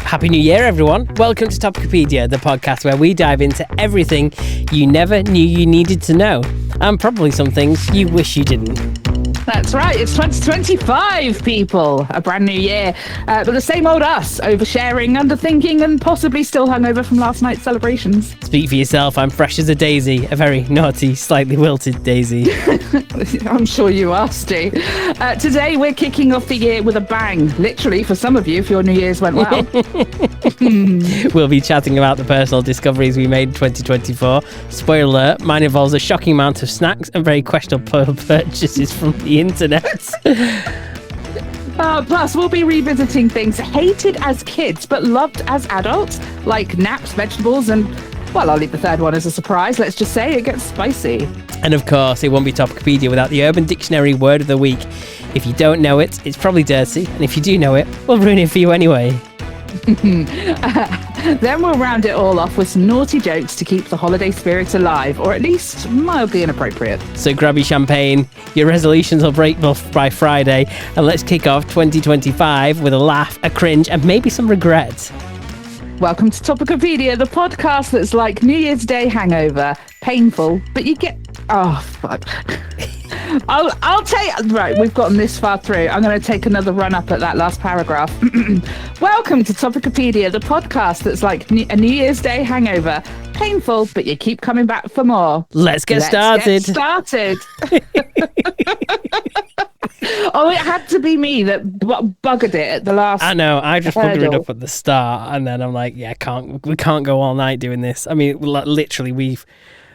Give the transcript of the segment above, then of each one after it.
Happy New Year, everyone. Welcome to Topicopedia, the podcast where we dive into everything you never knew you needed to know, and probably some things you wish you didn't. That's right. It's 2025, people. A brand new year. But the same old us, oversharing, underthinking, and possibly still hungover from last night's celebrations. Speak for yourself. I'm fresh as a daisy, a very naughty, slightly wilted daisy. I'm sure you are, Ste. Today, we're kicking off the year with a bang. Literally, for some of you, if your New Year's went well. We'll be chatting about the personal discoveries we made in 2024. Spoiler alert, mine involves a shocking amount of snacks and very questionable purchases from the internet. Plus, we'll be revisiting things hated as kids but loved as adults, like naps, vegetables, and, well, I'll leave the third one as a surprise. Let's just say it gets spicy. And of course, it won't be Topicopedia without the Urban Dictionary word of the week. If you don't know it, it's probably dirty, and if you do know it, we'll ruin it for you anyway. Then we'll round it all off with some naughty jokes to keep the holiday spirit alive, or at least mildly inappropriate. So grab your champagne, your resolutions will break by Friday, and let's kick off 2025 with a laugh, a cringe, and maybe some regret. Welcome to Topicopedia, the podcast that's like New Year's Day hangover. Painful, but you get... Oh, fuck. I'll take... Right, we've gotten this far through. I'm going to take another run up at that last paragraph. Welcome to Topicopedia, the podcast that's like a New Year's Day hangover. Painful, but you keep coming back for more. Let's get started. Oh, it had to be me that buggered it at the last. I know. I just buggered it up at the start, and then I'm like, yeah, we can't go all night doing this. I mean, literally, we've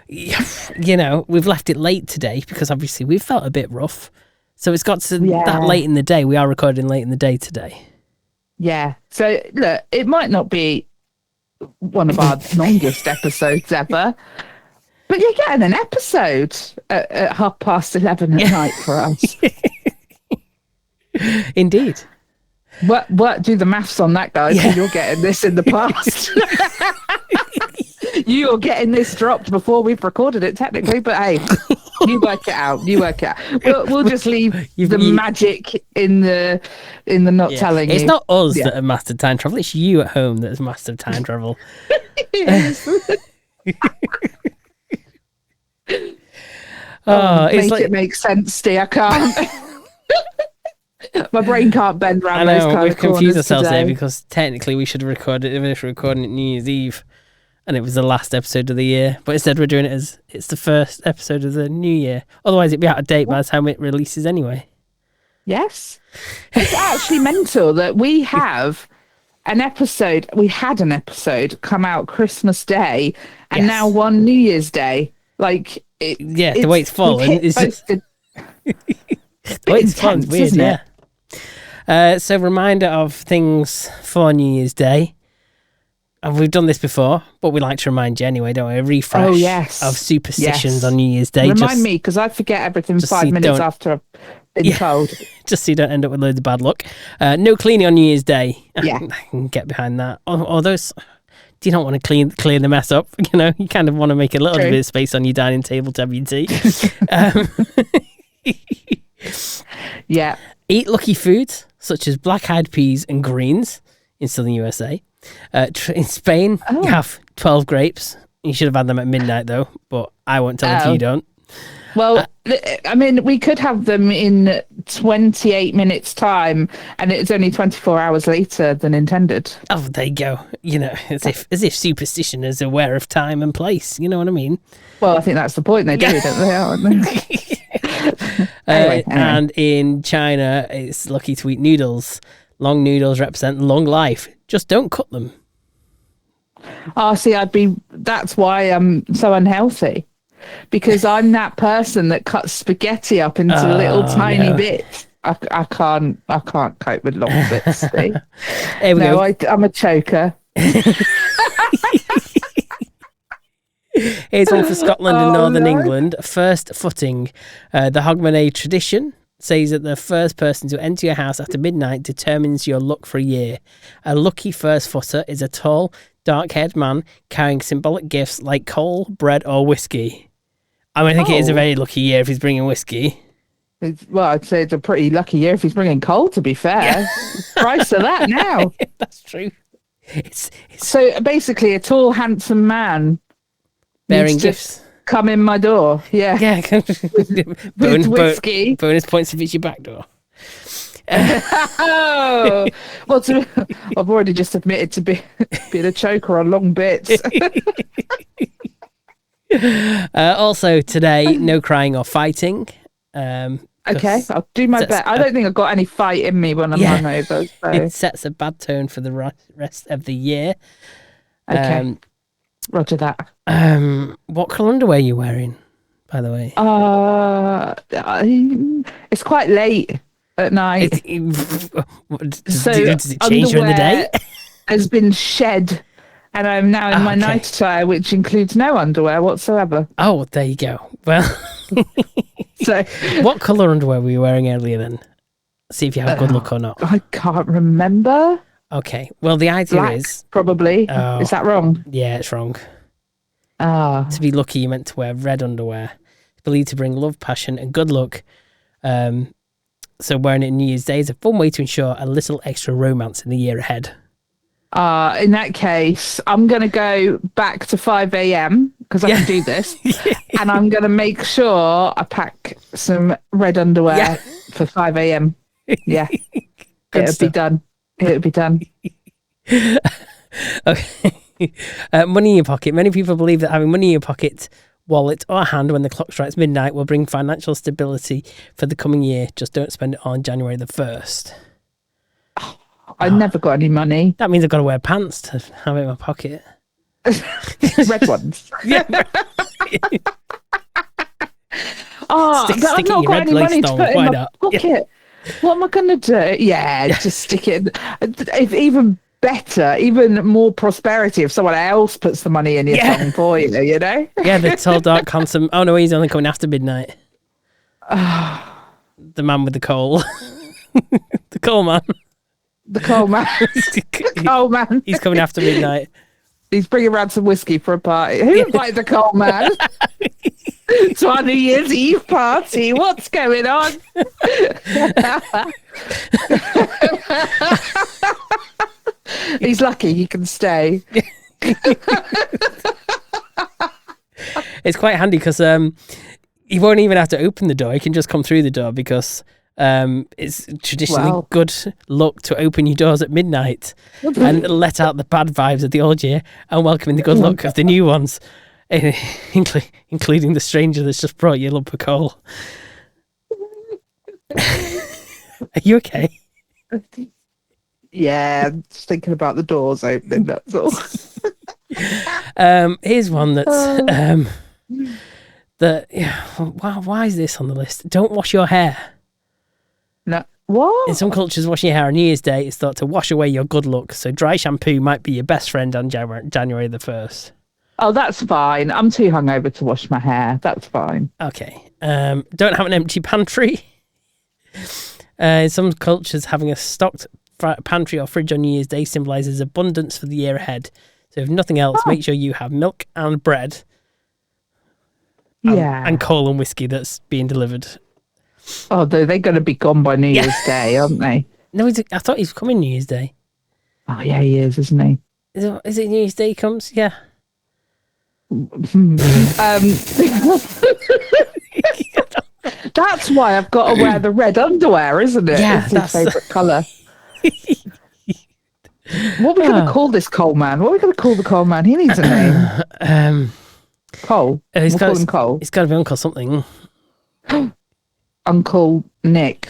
left it late today because obviously we've felt a bit rough. So it's got to that late in the day. We are recording late in the day today. Yeah. So look, it might not be one of our longest episodes ever, but you're getting an episode at 11:30 at night for us. Indeed. What do the maths on that, guys? Yeah. You're getting this in the past. You're getting this dropped before we've recorded it, technically, but hey, you work it out. We'll just leave the magic in the not telling you. It's not us that have mastered time travel. It's you at home that has mastered time travel. It makes sense, Ste. I can't. My brain can't bend around those kind of corners. We've confused ourselves there because technically we should have recorded it if we're recording it New Year's Eve. And it was the last episode of the year. But instead we're doing it as it's the first episode of the new year. Otherwise it'd be out of date by the time it releases anyway. Yes. It's actually mental that we have an episode. We had an episode come out Christmas Day and now one New Year's Day. Like, the way it's fallen. The way it's fallen, weird, isn't it? So reminder of things for New Year's Day. And we've done this before, but we like to remind you anyway, don't we? A refresh of superstitions on New Year's Day. Remind me, because I forget everything 5 minutes after I've been told. Just so you don't end up with loads of bad luck. No cleaning on New Year's Day. I can get behind that. Or those... Do you not want to clean the mess up? You know, you kind of want to make a little bit of space on your dining table to have your tea. Eat lucky foods, such as black-eyed peas and greens in southern USA. In Spain, you have 12 grapes. You should have had them at midnight, though, but I won't tell if you don't. Well, I mean, we could have them in 28 minutes' time, and it's only 24 hours later than intended. Oh, there you go. You know, as if superstition is aware of time and place. You know what I mean? Well, I think that's the point. They do, don't they? Aren't they? Anyway. And in China, it's lucky to eat noodles. Long noodles represent long life. Just don't cut them. Oh, see, that's why I'm so unhealthy. Because I'm that person that cuts spaghetti up into little tiny bits. I can't cope with long bits. Here we go. I'm a choker. Here's one for Scotland and Northern England. First footing. The Hogmanay tradition says that the first person to enter your house after midnight determines your luck for a year. A lucky first footer is a tall, dark-haired man carrying symbolic gifts like coal, bread, or whiskey. I mean, I think it is a very lucky year if he's bringing whiskey. Well, I'd say it's a pretty lucky year if he's bringing coal, to be fair. Price of that now. That's true. It's So basically, a tall, handsome man bearing needs to gifts. come in my door. Yeah. Yeah. With whiskey. Bonus points if it's your back door. Oh, well, I've already just admitted to being a choker on long bits. Also today, no crying or fighting. Okay, I'll do my best. I don't think I've got any fight in me when I'm hungover. So. It sets a bad tone for the rest of the year. Okay, roger that. What colour underwear are you wearing, by the way? It's quite late at night. Does it change during the day? Has been shed, and I'm now in my night attire, which includes no underwear whatsoever. Oh, there you go. Well, so what colour underwear were you wearing earlier then? See if you have good luck or not. I can't remember. Okay. Well, the idea Black, is probably. Oh, is that wrong? Yeah, it's wrong. Ah. To be lucky, you meant to wear red underwear. It's believed to bring love, passion, and good luck. So wearing it on New Year's Day is a fun way to ensure a little extra romance in the year ahead. In that case, I'm going to go back to 5 a.m. because I can do this. And I'm going to make sure I pack some red underwear for 5 a.m. Yeah. It'll be done. Okay. Money in your pocket. Many people believe that having money in your pocket, wallet, or hand when the clock strikes midnight will bring financial stability for the coming year. Just don't spend it on January the 1st. I never got any money. That means I've got to wear pants to have it in my pocket. Red ones. Yeah. But I've not got any money to put in my pocket. Yeah. What am I going to do? Yeah, just stick it. If even better, even more prosperity if someone else puts the money in your thing for you, you know? Yeah, the tall, dark, handsome. Oh, no, he's only coming after midnight. The man with the coal. The coal man. The coal man. The coal man. He's coming after midnight. He's bringing around some whiskey for a party. Who invited the coal man? To our New Year's Eve party. What's going on? He's lucky he can stay. It's quite handy because he won't even have to open the door. He can just come through the door because it's traditionally good luck to open your doors at midnight and let out the bad vibes of the old year and welcome in the good luck of the new ones, including the stranger that's just brought you a lump of coal. Are you okay? Yeah, just thinking about the doors opening, that's all. Here's one that's why is this on the list? Don't wash your hair. No. What? In some cultures, washing your hair on New Year's Day is thought to wash away your good luck, so dry shampoo might be your best friend on January the 1st. Oh, that's fine. I'm too hungover to wash my hair. That's fine. Okay. Don't have an empty pantry. In some cultures, having a stocked pantry or fridge on New Year's Day symbolises abundance for the year ahead. So if nothing else, make sure you have milk and bread. And coal and whiskey that's being delivered. Oh, they're going to be gone by New Year's Day, aren't they? No, I thought he's coming New Year's Day. Oh, yeah, he is, isn't he? Is it New Year's Day he comes? Yeah. That's why I've got to wear the red underwear, isn't it? Yeah, it's his favourite colour. What are we going to call this coal man? What are we going to call the coal man? He needs a name. Cole. We'll call him Cole. It's got to be Uncle something. Uncle Nick.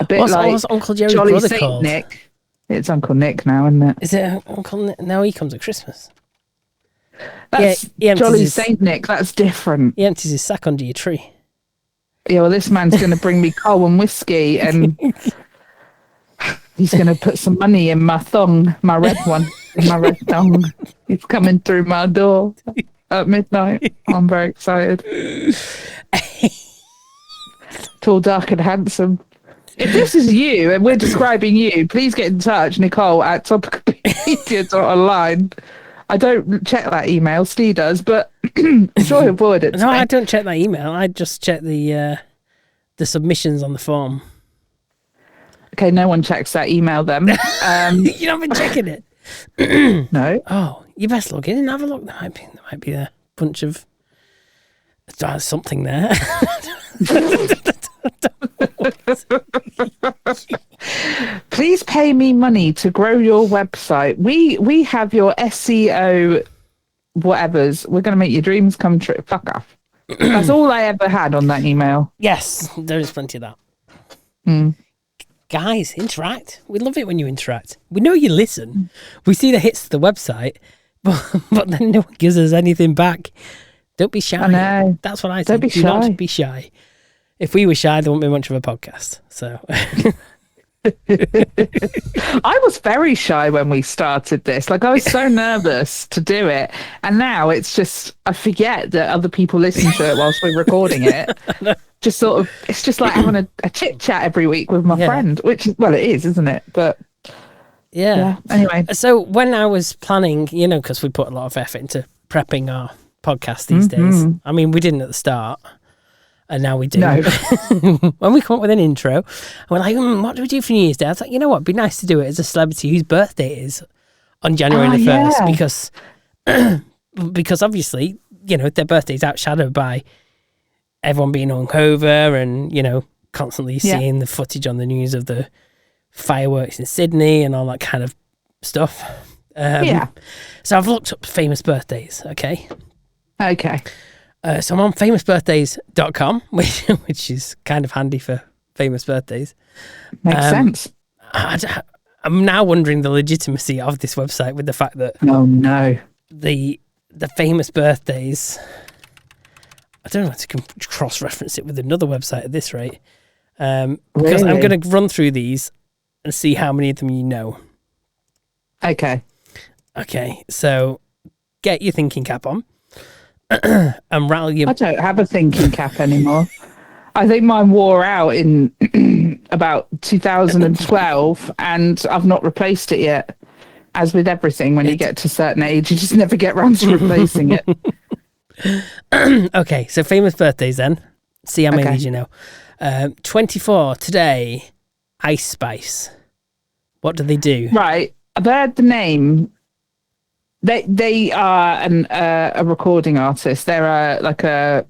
A bit what's Uncle Jerry's Jolly brother Saint called? Nick. It's Uncle Nick now, isn't it? Is it Uncle Nick? No, he comes at Christmas. That's Jolly Saint Nick. That's different. He empties his sack under your tree. Yeah, well, this man's going to bring me coal and whiskey, and he's going to put some money in my thong, my red one, in my red thong. He's coming through my door at midnight. I'm very excited. Tall, dark, and handsome. If this is you and we're describing you, please get in touch, Nicole at Topicopedia.online. I don't check that email. Ste does, but I'm sure he'll forward it to me. I don't check that email. I just check the submissions on the form. Okay, no one checks that email then. You've not been checking it? No. Oh, you best log in and have a look. There might be a bunch of something there. Please pay me money to grow your website. We have your SEO whatevers. We're going to make your dreams come true. Fuck off. That's all I ever had on that email. Yes, there is plenty of that. Guys, interact. We love it when you interact. We know you listen. We see the hits to the website, but then no one gives us anything back. Don't be shy. I know. That's what I say. Don't be Do shy. not be shy. If we were shy, there wouldn't be much of a podcast. So I was very shy when we started this. Like, I was so nervous to do it. And now it's just, I forget that other people listen to it whilst we're recording it. Just sort of, it's just like having a chit chat every week with my friend, which is, well, it is, isn't it? But yeah. Anyway. So when I was planning, because we put a lot of effort into prepping our podcast these days. I mean, we didn't at the start. And now we do. No. When we come up with an intro, and we're like, what do we do for New Year's Day? I was like, you know what? It'd be nice to do it as a celebrity whose birthday it is on January the 1st. Because obviously, their birthday is outshadowed by everyone being hungover and, constantly seeing the footage on the news of the fireworks in Sydney and all that kind of stuff. So I've looked up famous birthdays, okay? Okay. So I'm on famousbirthdays.com, which is kind of handy for famous birthdays. Makes sense. I'm now wondering the legitimacy of this website with the fact that the famous birthdays, I don't know if I can cross-reference it with another website at this rate. Because I'm going to run through these and see how many of them you know. Okay, so get your thinking cap on. And rattle your... I don't have a thinking cap anymore. I think mine wore out in about 2012 and I've not replaced it yet. As with everything, when you get to a certain age, you just never get around to replacing it. Okay, so famous birthdays then. See how many you know. 24 today, Ice Spice. What do they do? Right, I've heard the name. They are a recording artist. They're I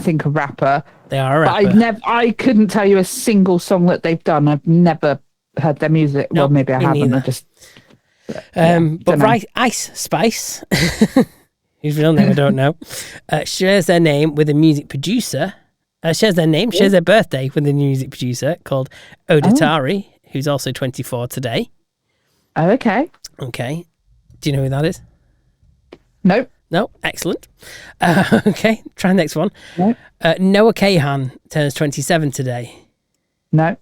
think a rapper. They are a rapper. But I couldn't tell you a single song that they've done. I've never heard their music. Well, maybe I haven't. But Ice Spice, whose real name I don't know, shares their name with a music producer. Shares their birthday with a music producer called Odatari, who's also 24 today. Oh, okay. Okay. Do you know who that is? Nope. No, excellent. Okay, try the next one. Nope. Noah Kahan turns 27 today. No.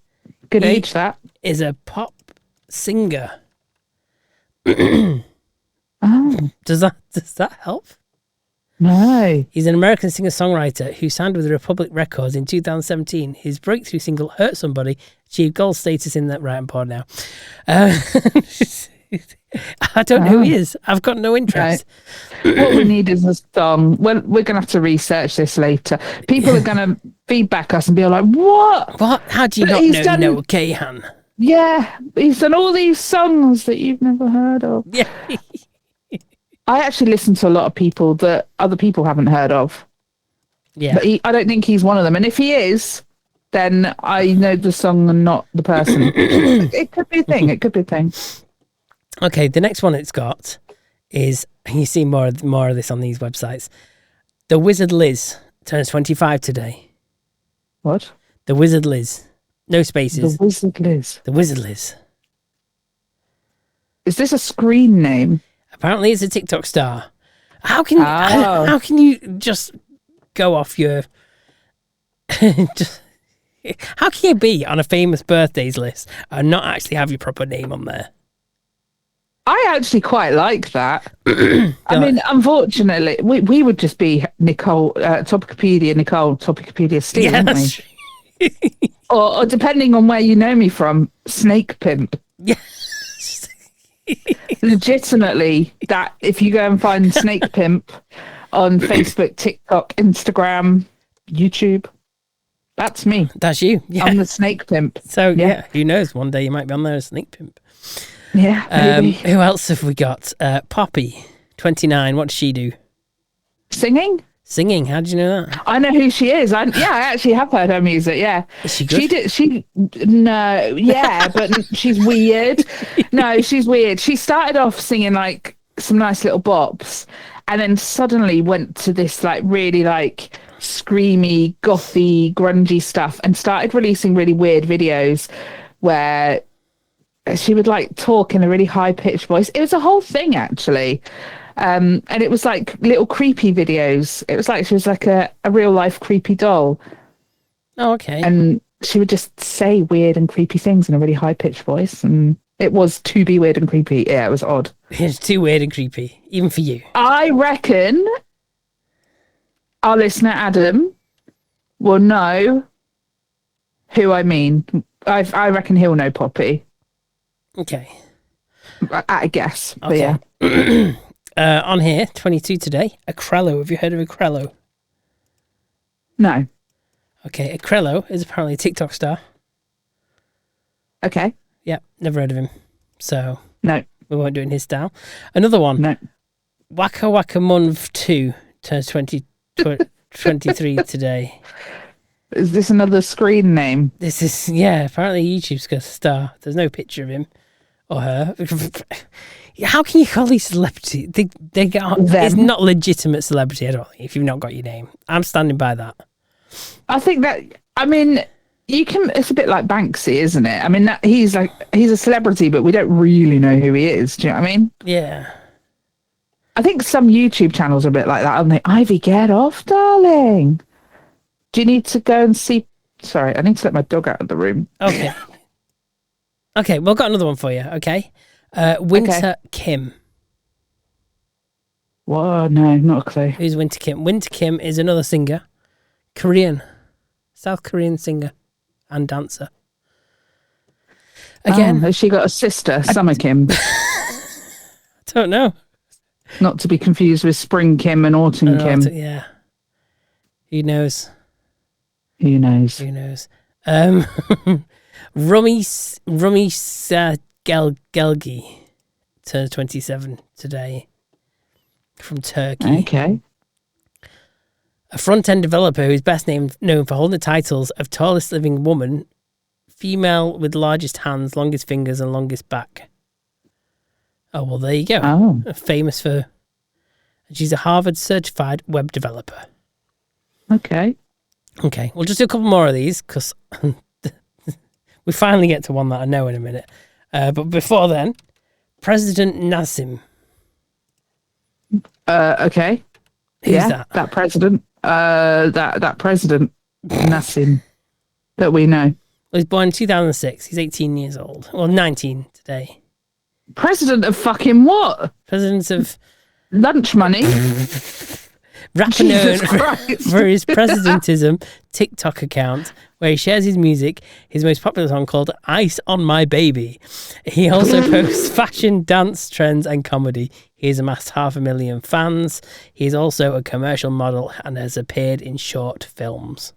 Good age, that. Is a pop singer. Does that help? No. He's an American singer-songwriter who signed with Republic Records in 2017. His breakthrough single, Hurt Somebody, achieved gold status in that. Right, I'm bored now. I don't know who he is. I've got no interest. Right. What we need is a song. Well, we're going to have to research this later. People are going to feedback us and be like, what? What? How do you not know Noah Kahan? Yeah, he's done all these songs that you've never heard of. Yeah. I actually listen to a lot of people that other people haven't heard of. Yeah. But I don't think he's one of them. And if he is, then I know the song and not the person. It could be a thing. Okay, the next one it's got is, you see more of this on these websites. The Wizard Liz turns 25 today. What? The Wizard Liz. No spaces. The Wizard Liz. The Wizard Liz. Is this a screen name? Apparently it's a TikTok star. How can you just go off your... How can you be on a famous birthdays list and not actually have your proper name on there? I actually quite like that. I mean, unfortunately, we would just be Nicole, Topicopedia Nicole, Topicopedia Ste, wouldn't we? or depending on where you know me from, Snake Pimp. Yeah. Legitimately, that if you go and find Snake Pimp on Facebook, TikTok, Instagram, YouTube, that's me. That's you. Yeah. I'm the Snake Pimp. So yeah, who knows? One day you might be on there as Snake Pimp. Yeah, maybe. Who else have we got? Poppy, 29. What does she do? Singing? Singing. How did you know that? I know who she is. I actually have heard her music. Yeah, Is she good? No, yeah, but she's weird. No, she's weird. She started off singing like some nice little bops, and then suddenly went to this like really like screamy, gothy, grungy stuff, and started releasing really weird videos where she would like talk in a really high pitched voice. It was a whole thing actually. And it was like little creepy videos. It was like she was like a real life creepy doll. Oh, okay. And she would just say weird and creepy things in a really high pitched voice. And it was to be weird and creepy. Yeah, it was odd. It's too weird and creepy, even for you. I reckon our listener Adam will know who I mean. I reckon he'll know Poppy. Okay. At a guess. But Okay. yeah. On here, 22 today, Acrello. Have you heard of Acrello? No. Okay, Acrello is apparently a TikTok star. Okay. Yeah, never heard of him. So No. we won't do it in his style. Another one. No. Waka Waka Monv 2 turns 23 today. Is this another screen name? This is, yeah, apparently YouTube's got a star. There's no picture of him or her. How can you call these celebrity? They get on. It's not legitimate celebrity at all if you've not got your name. I'm standing by that. I think that, I mean, you can, it's a bit like Banksy, isn't it? I mean, he's a celebrity, but we don't really know who he is. Do you know what I mean? Yeah. I think some YouTube channels are a bit like that, aren't they? Ivy, get off, darling. Do you need to go and see? Sorry, I need to let my dog out of the room. Okay. Okay, well, I've got another one for you, okay? Winter Kim. Whoa, no, not a clue. Who's Winter Kim? Winter Kim is another singer. Korean. South Korean singer and dancer. Again. Has she got a sister, Summer Kim? I don't know. Not to be confused with Spring Kim and Autumn Kim. Yeah. Who knows? Who knows? Who knows? Rummy Gelgi turns 27 today from Turkey. Okay. A front-end developer who is best known for holding the titles of tallest living woman, female with largest hands, longest fingers, and longest back. Oh, well, there you go. Oh. Famous for... She's a Harvard-certified web developer. Okay. Okay, we'll just do a couple more of these, because we finally get to one that I know in a minute. But before then, President Nassim. Okay. Who's that? That president. That president Nassim that we know. Well, he was born in 2006. He's 18 years old. Well, 19 today. President of fucking what? President of... Lunch money. Rapper known Jesus Christ. for his presidentism TikTok account, where he shares his music, his most popular song called Ice on My Baby. He also posts fashion, dance, trends, and comedy. He has amassed 500,000 fans. He is also a commercial model and has appeared in short films.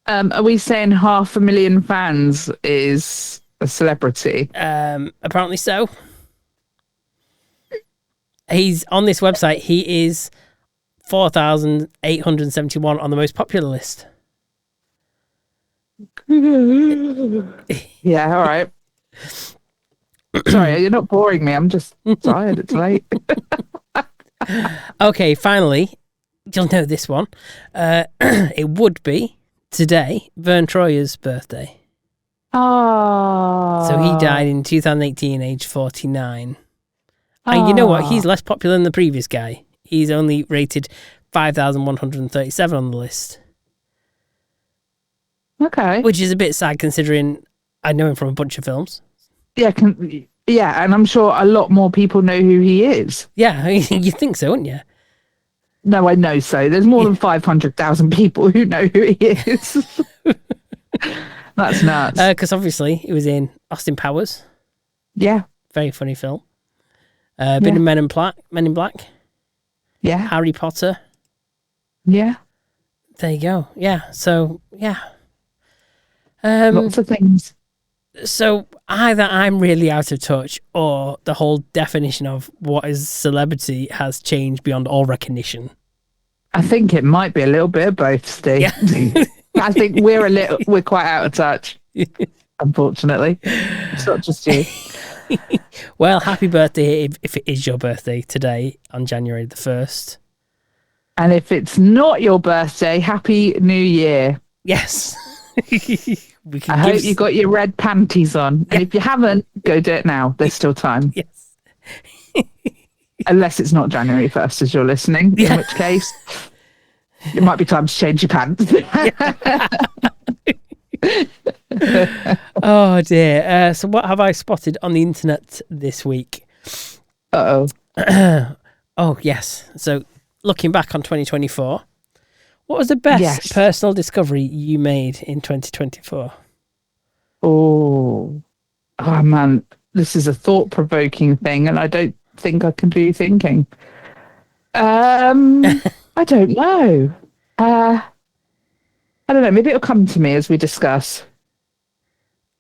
Are we saying 500,000 fans is a celebrity? Apparently so. He's on this website. He is 4,871 on the most popular list. Yeah, all right. Sorry, you're not boring me. I'm just tired. It's late. Okay, finally, you'll know this one. It would be today, Vern Troyer's birthday. Oh. So he died in 2018, age 49. And you know what? He's less popular than the previous guy. He's only rated 5,137 on the list. Okay. Which is a bit sad considering I know him from a bunch of films. Yeah, and I'm sure a lot more people know who he is. Yeah, you think so, wouldn't you? No, I know so. There's more than 500,000 people who know who he is. That's nuts. Because obviously he was in Austin Powers. Yeah. Very funny film. Been in Men in Black. Yeah. Harry Potter. Yeah. There you go. Yeah. So, yeah. Lots of things. So either I'm really out of touch, or the whole definition of what is celebrity has changed beyond all recognition. I think it might be a little bit of both, Steve. Yeah. I think we're quite out of touch, unfortunately. It's not just you. Well, happy birthday if it is your birthday today on January the 1st. And if it's not your birthday, Happy New Year. Yes. I hope you got your red panties on. And if you haven't, go do it now. There's still time. Yes. Unless it's not January 1st as you're listening, in which case it might be time to change your pants. Oh dear. So what have I spotted on the internet this week? Uh-oh. Oh, yes. So looking back on 2024, what was the best personal discovery you made in 2024? Oh, man. This is a thought-provoking thing, and I don't think I can do thinking. I don't know. I don't know. Maybe it'll come to me as we discuss.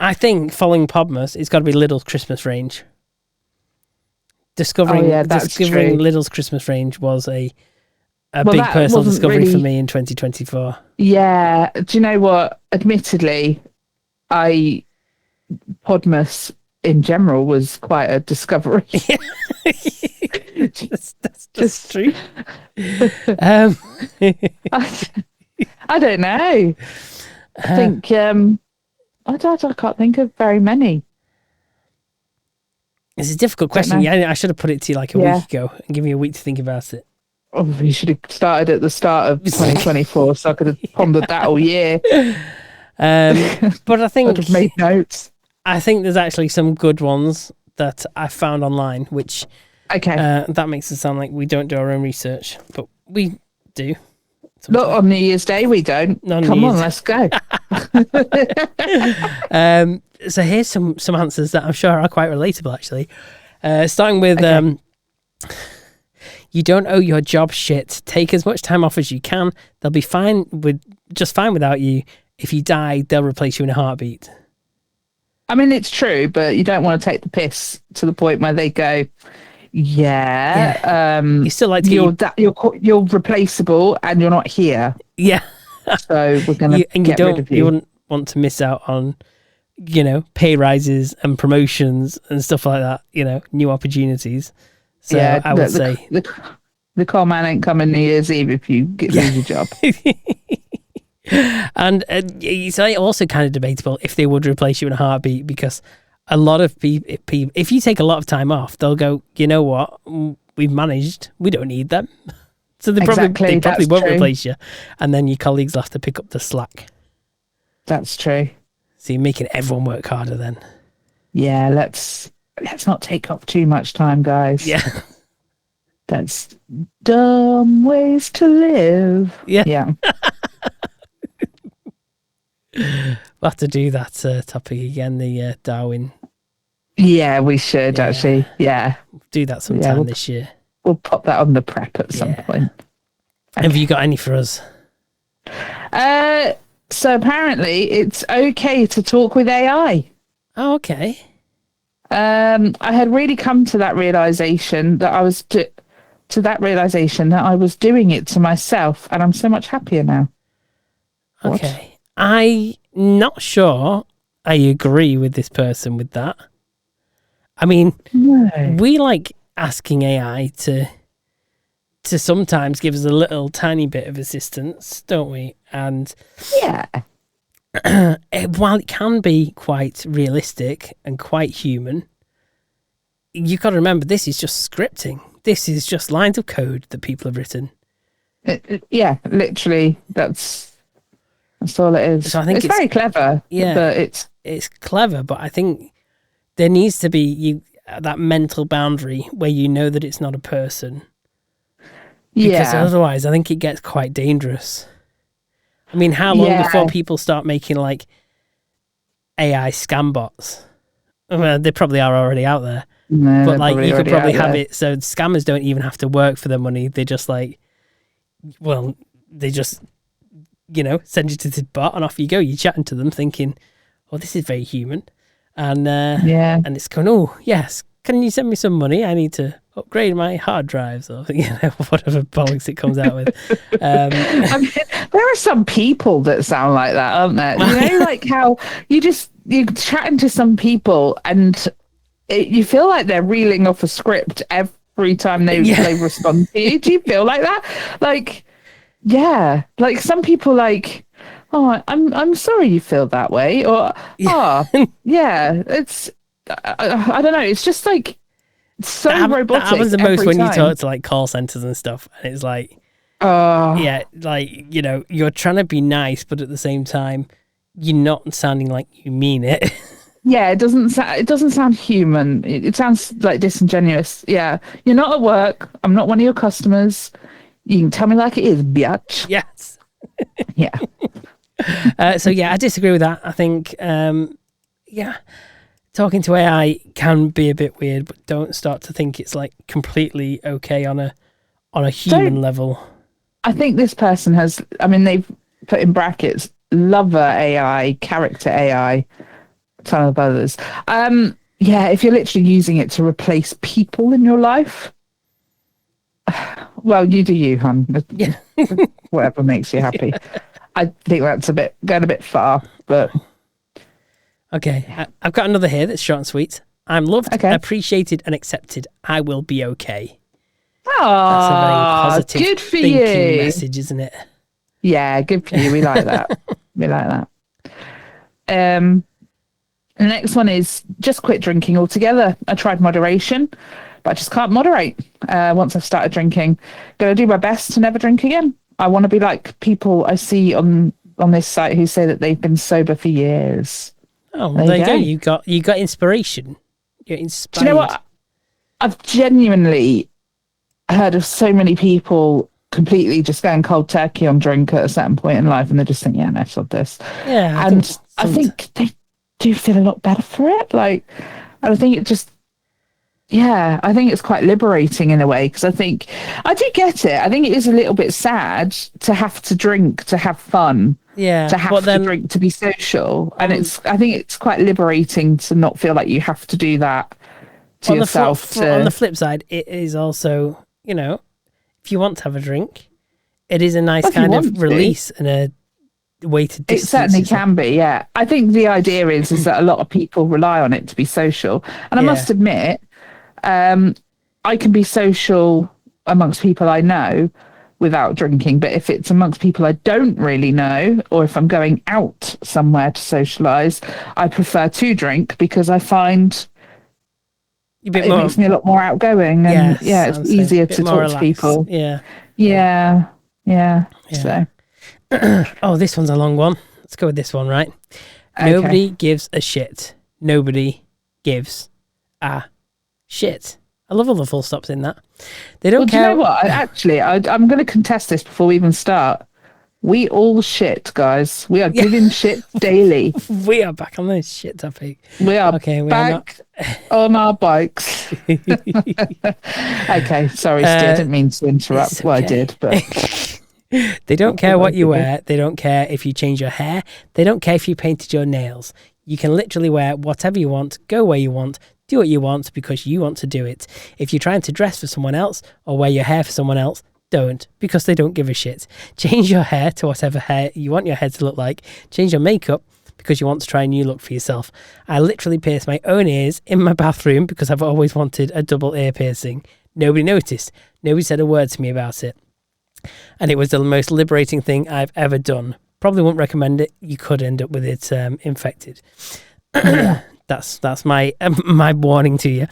I think following Podmas, it's got to be Lidl's Christmas range. Discovering Lidl's Christmas range was a big personal discovery for me in 2024. Yeah. Do you know what? Admittedly, Podmas in general was quite a discovery. That's true. I don't know. I think I can't think of very many. It's a difficult question. Yeah, I should have put it to you like a week ago and give you a week to think about it. Oh, you should have started at the start of 2024, so I could have pondered that all year. But I think I'd have made notes. I think there's actually some good ones that I found online, which that makes it sound like we don't do our own research, but we do. Not on New Year's Day, we don't. Come on, let's go. So here's some answers that I'm sure are quite relatable, actually. Starting with, you don't owe your job shit. Take as much time off as you can. They'll be fine without you. If you die, they'll replace you in a heartbeat. I mean, it's true, but you don't want to take the piss to the point where they go, you still like to you're replaceable and you're not here. Yeah. So we're going to get rid of you. You wouldn't want to miss out on, pay rises and promotions and stuff like that, new opportunities. So I would say the call man ain't coming New Year's Eve if you lose your job. And it's also kind of debatable if they would replace you in a heartbeat, because a lot of people, if you take a lot of time off, they'll go, you know what, we've managed, we don't need them. So they probably won't replace you. And then your colleagues will have to pick up the slack. That's true. So you're making everyone work harder then. Yeah, let's not take up too much time, guys. Yeah. That's dumb ways to live. Yeah. We'll have to do that topic again, the Darwin. Yeah, we should actually. Yeah. Do that sometime this year. We'll pop that on the prep at some point. Okay. Have you got any for us? So apparently it's okay to talk with AI. Oh, okay. I had really come to that realization that I was doing it to myself, and I'm so much happier now. Okay. I'm not sure I agree with this person with that. I mean, we like asking AI to sometimes give us a little tiny bit of assistance, don't we? And while it can be quite realistic and quite human, you've got to remember this is just scripting. This is just lines of code that people have written. Literally, that's all it is. So I think it's very clever. Yeah, but it's clever, but I think there needs to be that mental boundary where you know that it's not a person. Because otherwise, I think it gets quite dangerous. I mean, how long before people start making like AI scam bots? Well, they probably are already out there. No, but like you could probably have it so scammers don't even have to work for their money. They just send you to the bot and off you go. You're chatting to them thinking, oh, this is very human. And Yeah. and it's going, oh, yes, can you send me some money? I need to upgrade my hard drives or whatever bollocks it comes out with. I mean, there are some people that sound like that, aren't there? You know, like how you're chatting to some people and you feel like they're reeling off a script every time they respond to you. Do you feel like that? Like, yeah, like some people like, oh, I'm sorry you feel that way, or it's I don't know. It's just like so robotic. That happens the most when time. you talk to like call centers and stuff, and it's like, like you're trying to be nice, but at the same time, you're not sounding like you mean it. Yeah, it doesn't sound human. It sounds like disingenuous. Yeah, you're not at work. I'm not one of your customers. You can tell me like it is, biatch. Yes. Yeah. So yeah, I disagree with that. I think talking to AI can be a bit weird, but don't start to think it's like completely okay on a human level. I think this person has. I mean, they've put in brackets lover AI, character AI. Ton of others. If you're literally using it to replace people in your life, well, you do you, hon. Yeah. Whatever makes you happy. I think that's going a bit far, but okay. I've got another here that's short and sweet. I'm loved, appreciated, and accepted. I will be okay. That's a very positive good for thinking you. message, isn't it? Yeah, good for you. We like that. We like that. The next one is just quit drinking altogether. I tried moderation, but I just can't moderate. Once I've started drinking, gonna do my best to never drink again. I want to be like people I see on this site who say that they've been sober for years. Oh, well, there you go. You got inspiration. You're inspired. Do you know what? I've genuinely heard of so many people completely just going cold turkey on drink at a certain point in life, and they just think, yeah, no, sod this. Yeah, I think they do feel a lot better for it. Like, I think it just, I think it's quite liberating in a way, because I think I do get it. I think it is a little bit sad to have to drink to have fun. Yeah, to have to drink to be social, and I think it's quite liberating to not feel like you have to do that to yourself. On the flip side, it is also, if you want to have a drink, it is a nice kind of release and a way to distance. It certainly can be, yeah. I think the idea is that a lot of people rely on it to be social, and I must admit, I can be social amongst people I know without drinking, but if it's amongst people I don't really know, or if I'm going out somewhere to socialise, I prefer to drink, because I find it makes me a lot more outgoing, and it's easier to talk to people. Yeah. So oh, this one's a long one. Let's go with this one, right? Okay. Nobody gives a shit. Nobody gives a shit. I love all the full stops in that. They don't care. Do you know what? Actually, I'm going to contest this before we even start. We all shit, guys. We are giving shit daily. We are back on this shit topic. We are back on our bikes. Okay, sorry, Stu. I didn't mean to interrupt. Okay. Well, I did, but... They don't care what you wear. They don't care if you change your hair. They don't care if you painted your nails. You can literally wear whatever you want, go where you want, do what you want because you want to do it. If you're trying to dress for someone else or wear your hair for someone else, don't, because they don't give a shit. Change your hair to whatever hair you want your hair to look like. Change your makeup because you want to try a new look for yourself. I literally pierced my own ears in my bathroom because I've always wanted a double ear piercing. Nobody noticed. Nobody said a word to me about it. And it was the most liberating thing I've ever done. Probably wouldn't recommend it. You could end up with it infected. That's my my warning to you.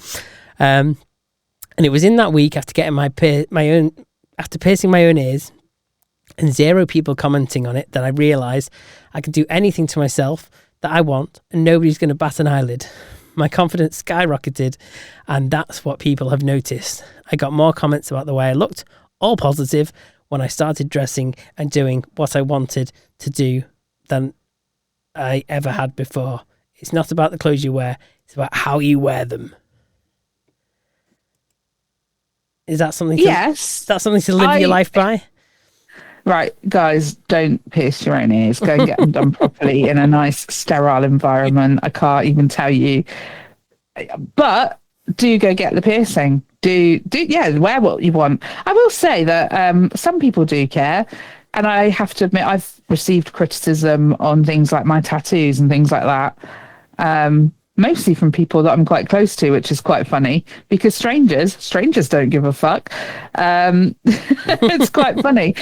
And it was in that week after getting after piercing my own ears and 0 people commenting on it that I realised I could do anything to myself that I want and nobody's going to bat an eyelid. My confidence skyrocketed, and that's what people have noticed. I got more comments about the way I looked, all positive, when I started dressing and doing what I wanted to do than I ever had before. It's not about the clothes you wear, it's about how you wear them. Is that something to, yes. Is that something to live your life by? Right, guys, don't pierce your own ears. Go and get them done properly in a nice, sterile environment. I can't even tell you. But do go get the piercing. Yeah, wear what you want. I will say that some people do care. And I have to admit, I've received criticism on things like my tattoos and things like that. Mostly from people that I'm quite close to, which is quite funny because strangers don't give a fuck. It's quite funny.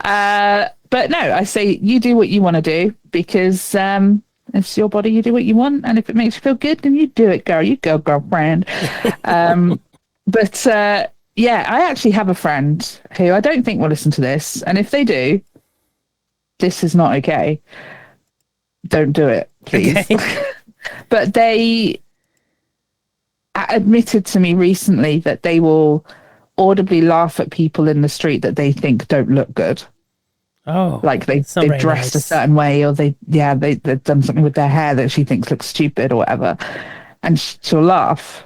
But no, I say you do what you want to do because it's your body, you do what you want. And if it makes you feel good, then you do it, girl. You go, girlfriend. But yeah, I actually have a friend who I don't think will listen to this. And if they do, this is not okay. Don't do it, please. Okay. But they admitted to me recently that they will audibly laugh at people in the street that they think don't look good. Oh, like they've dressed a certain way, or they've done something with their hair that she thinks looks stupid or whatever, and she'll laugh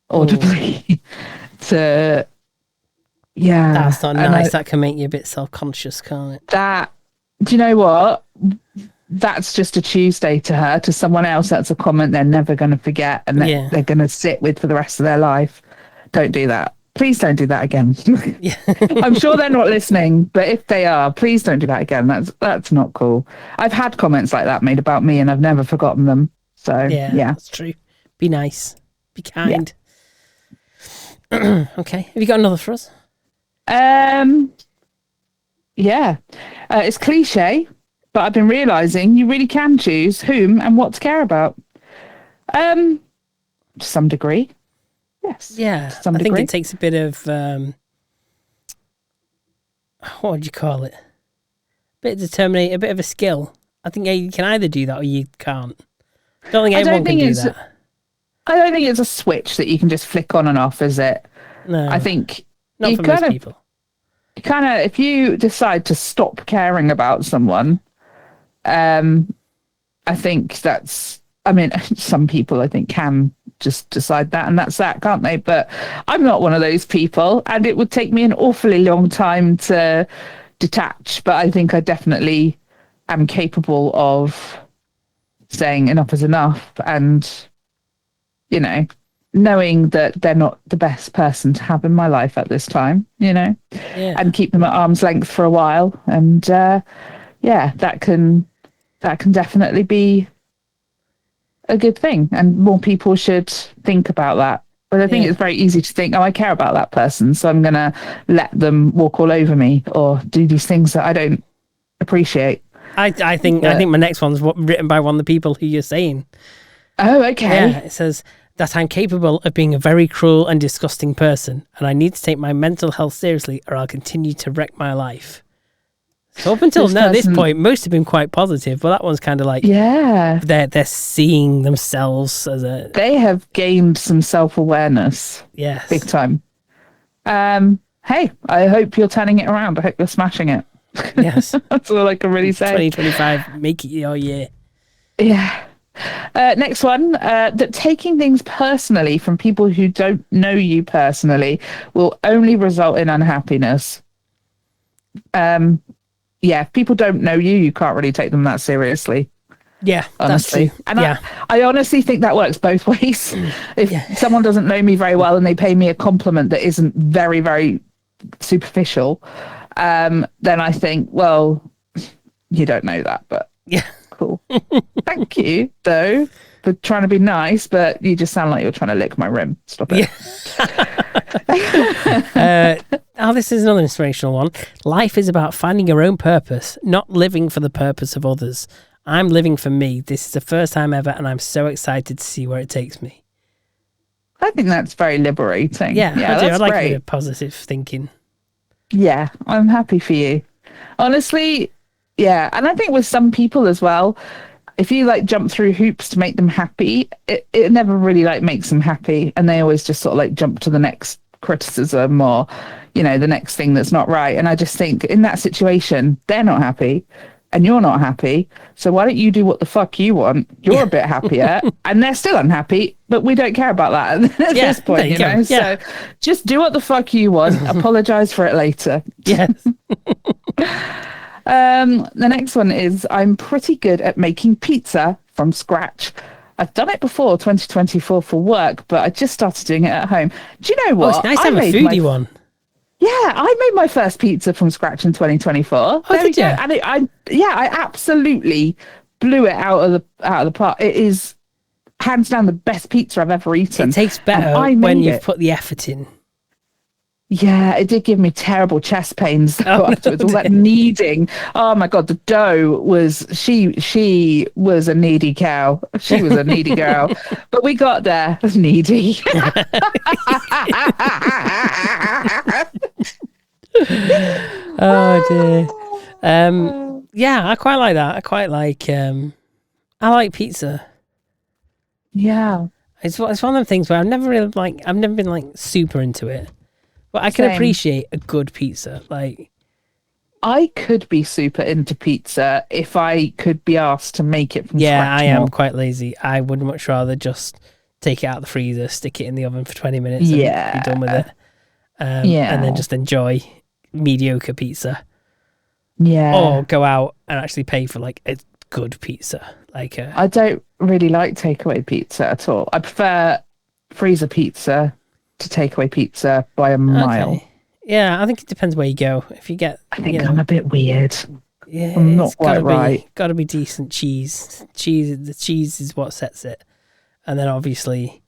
audibly. That's not nice. That can make you a bit self-conscious, can't it? Do you know what? That's just a Tuesday to her. To someone else, that's a comment they're never going to forget and they're going to sit with for the rest of their life. Don't do that. Please don't do that again. I'm sure they're not listening, but if they are, please don't do that again. That's not cool. I've had comments like that made about me and I've never forgotten them. So yeah, that's true. Be nice. Be kind. Yeah. Okay. Have you got another for us? Yeah. It's cliche, but I've been realizing you really can choose whom and what to care about. To some degree. Yes. Yeah. To some I degree. think it takes a bit of, what would you call it? A bit of determination, a bit of a skill. I think you can either do that or you can't. I don't think everyone can do that. I don't think it's a switch that you can just flick on and off, is it? No. I think not for most people. If you decide to stop caring about someone, I think some people I think can just decide that and that's that, can't they? But I'm not one of those people, and it would take me an awfully long time to detach, but I think I definitely am capable of saying enough is enough, and knowing that they're not the best person to have in my life at this time, and keep them at arm's length for a while. And that can definitely be a good thing. And more people should think about that. But I think it's very easy to think, I care about that person, so I'm going to let them walk all over me or do these things that I don't appreciate. I think my next one's written by one of the people who you're saying. Oh, okay. Yeah, it says that I'm capable of being a very cruel and disgusting person, and I need to take my mental health seriously or I'll continue to wreck my life. So up until this point, most have been quite positive, but that one's kind of like, they're seeing themselves as they have gained some self-awareness. Yes. Big time. Hey, I hope you're turning it around. I hope you're smashing it. Yes. That's all I can really say. 2025, make it your year. Yeah. Next one, that taking things personally from people who don't know you personally will only result in unhappiness. If people don't know you, you can't really take them that seriously. Yeah, honestly. That's true. And I honestly think that works both ways. If someone doesn't know me very well and they pay me a compliment that isn't very, very superficial, then I think, well, you don't know that, but cool. Thank you, though, for trying to be nice, but you just sound like you're trying to lick my rim. Stop it. This is another inspirational one. Life is about finding your own purpose, not living for the purpose of others. I'm living for me. This is the first time ever, and I'm so excited to see where it takes me. I think that's very liberating. Yeah, I do. I like great. a bit of positive thinking. Yeah, I'm happy for you. Honestly, yeah. And I think with some people as well, if you jump through hoops to make them happy, it never really makes them happy. And they always just sort of jump to the next criticism or, the next thing that's not right. And I just think in that situation, they're not happy. and you're not happy. So why don't you do what the fuck you want? You're a bit happier and they're still unhappy, but we don't care about that at this point, you know? Yeah. So just do what the fuck you want. Apologize for it later. Yes. The next one is I'm pretty good at making pizza from scratch. I've done it before 2024 for work, but I just started doing it at home. Do you know what? It's nice to have a foodie one. Yeah, I made my first pizza from scratch in 2024. Oh, there we did you? go. And I absolutely blew it out of the park. It is hands down the best pizza I've ever eaten. It tastes better when you've put the effort in. Yeah, it did give me terrible chest pains afterwards. All that kneading. Oh my god, the dough was she was a needy cow. She was a needy girl. But we got there. Needy. Oh dear. Yeah, I quite like that. I like pizza. Yeah. It's one of them things where I've never been super into it. But I can appreciate a good pizza. Like, I could be super into pizza if I could be asked to make it from scratch. Yeah, I am quite lazy. I would much rather just take it out of the freezer, stick it in the oven for 20 minutes and be done with it. And then just enjoy mediocre pizza. Yeah. Or go out and actually pay for like a good pizza. I don't really like takeaway pizza at all. I prefer freezer pizza to takeaway pizza by a mile. Okay. Yeah, I think it depends where you go. If you get, I think I'm a bit weird. Yeah, I'm not quite right. Got to be decent cheese. The cheese is what sets it, and then obviously